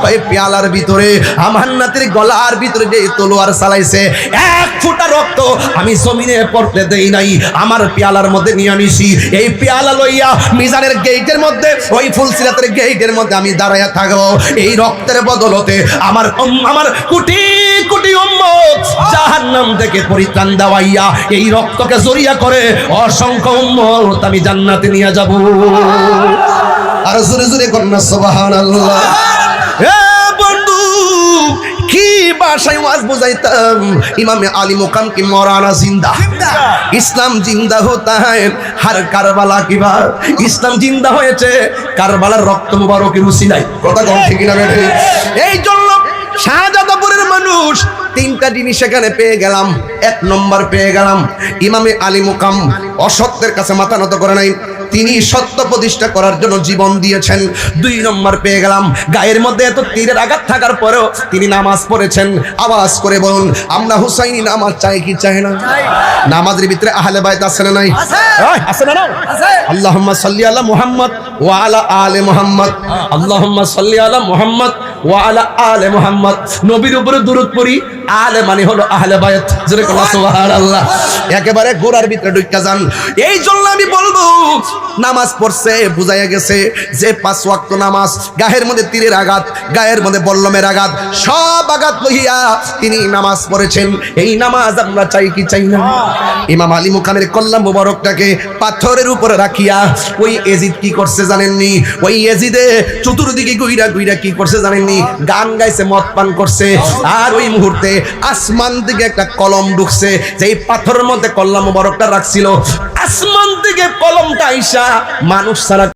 ওই পেয়ালার ভিতরে আমার নাতির গলার ভিতরে যে তলোয়ার চালাইছে, এক ফোঁটা রক্ত আমি জমিনে পড়তে দেই নাই, আমার পেয়ালার মধ্যে নিয়ে আনিছি। এই পেয়ালা লইয়া মিজানের গেটের মধ্যে, ওই ফুলসিরাতের গেটের মধ্যে আমি দাঁড়ায়া থাকবো। এই রক্তের বদলতে আমার কোটি কোটি উম্মত জাহান্নাম থেকে পরিত্রাণ দেওয়াইয়া এই রক্তকে জড়িয়া করে অসংখ্য উম্মত আমি জান্নাতে নিয়ে যাব। আর জোরে জোরে কন্যা সুবহানাল্লাহ। এ বন্ধু, কি ভাষায় ওয়াজ বুঝাইতাম, ইমামে আলী মুকাম কি মরানা জিন্দা, ইসলাম জিন্দা হতা হ্যায় হর কারবালা কি বার। ইসলাম জিন্দা হয়েছে কারবালার রক্ত মুবারকের উসিলায়। কথা কম ঠিক না বেঠি? এই জন্য শাহজাদাপুরের মানুষ তিনটা জিনিস এখানে পেয়ে গেলাম। এক নম্বর পেয়ে গেলাম, ইমামে আলী মুকাম অসত্যের কাছে মাথা নত করে নাই, তিনি সত্য প্রতিষ্ঠা করার জন্য জীবন দিয়েছেন। ২ নম্বর পেয়ে গেলাম, গায়ের মধ্যে এত তীরের আঘাত থাকার পরেও তিনি নামাজ পড়েছেন। আওয়াজ করে বলুন, আমরা হুসাইনি নামাজ চাই কি চাই না? নামাজের ভিতরে আহলে বাইত আছে না নাই? আছে না? আল্লাহুম্মা সাল্লি আলা মুহাম্মদ ওয়া আলা আলে মুহাম্মদ, আল্লাহুম্মা সাল্লি আলা মুহাম্মদ ওয়া আলা আলে মুহাম্মদ। নবীর উপরে দরুদ পড়ি, আলে মানে হলো আহলে বাইত। জোরে বলো সুবহানাল্লাহ। একেবারে গোড়ার ভিতরে ঢুইকা যান। এই জন্য আমি বলবো, নামাজ পড়ছে বুঝাইয়া গেছে যে 5 ওয়াক্ত নামাজ, গায়ের মধ্যে তীরের আঘাত, গায়ের মধ্যে বল্লমের আঘাত, সব আঘাত লইয়া তিনি নামাজ পড়েছেন। এই নামাজ আমরা চাই কি চাই না? ইমাম আলী মুকামের কল্লা মুবারকটাকে পাথরের উপরে রাখিয়া ওই এজিদ কি করছে জানেননি? ওই এজিদে চতুর্দিকে গুইরা গুইরা কি করছে জানেননি? গান গাইছে, মদ পান করছে। আর ওই মুহূর্তে আসমান থেকে একটা কলম ঢুকছে, যেই পাথরের মধ্যে কল্লা মুবারকটা রাখছিল, আসমান থেকে কলমটা আইসা মানুষ ছাড়া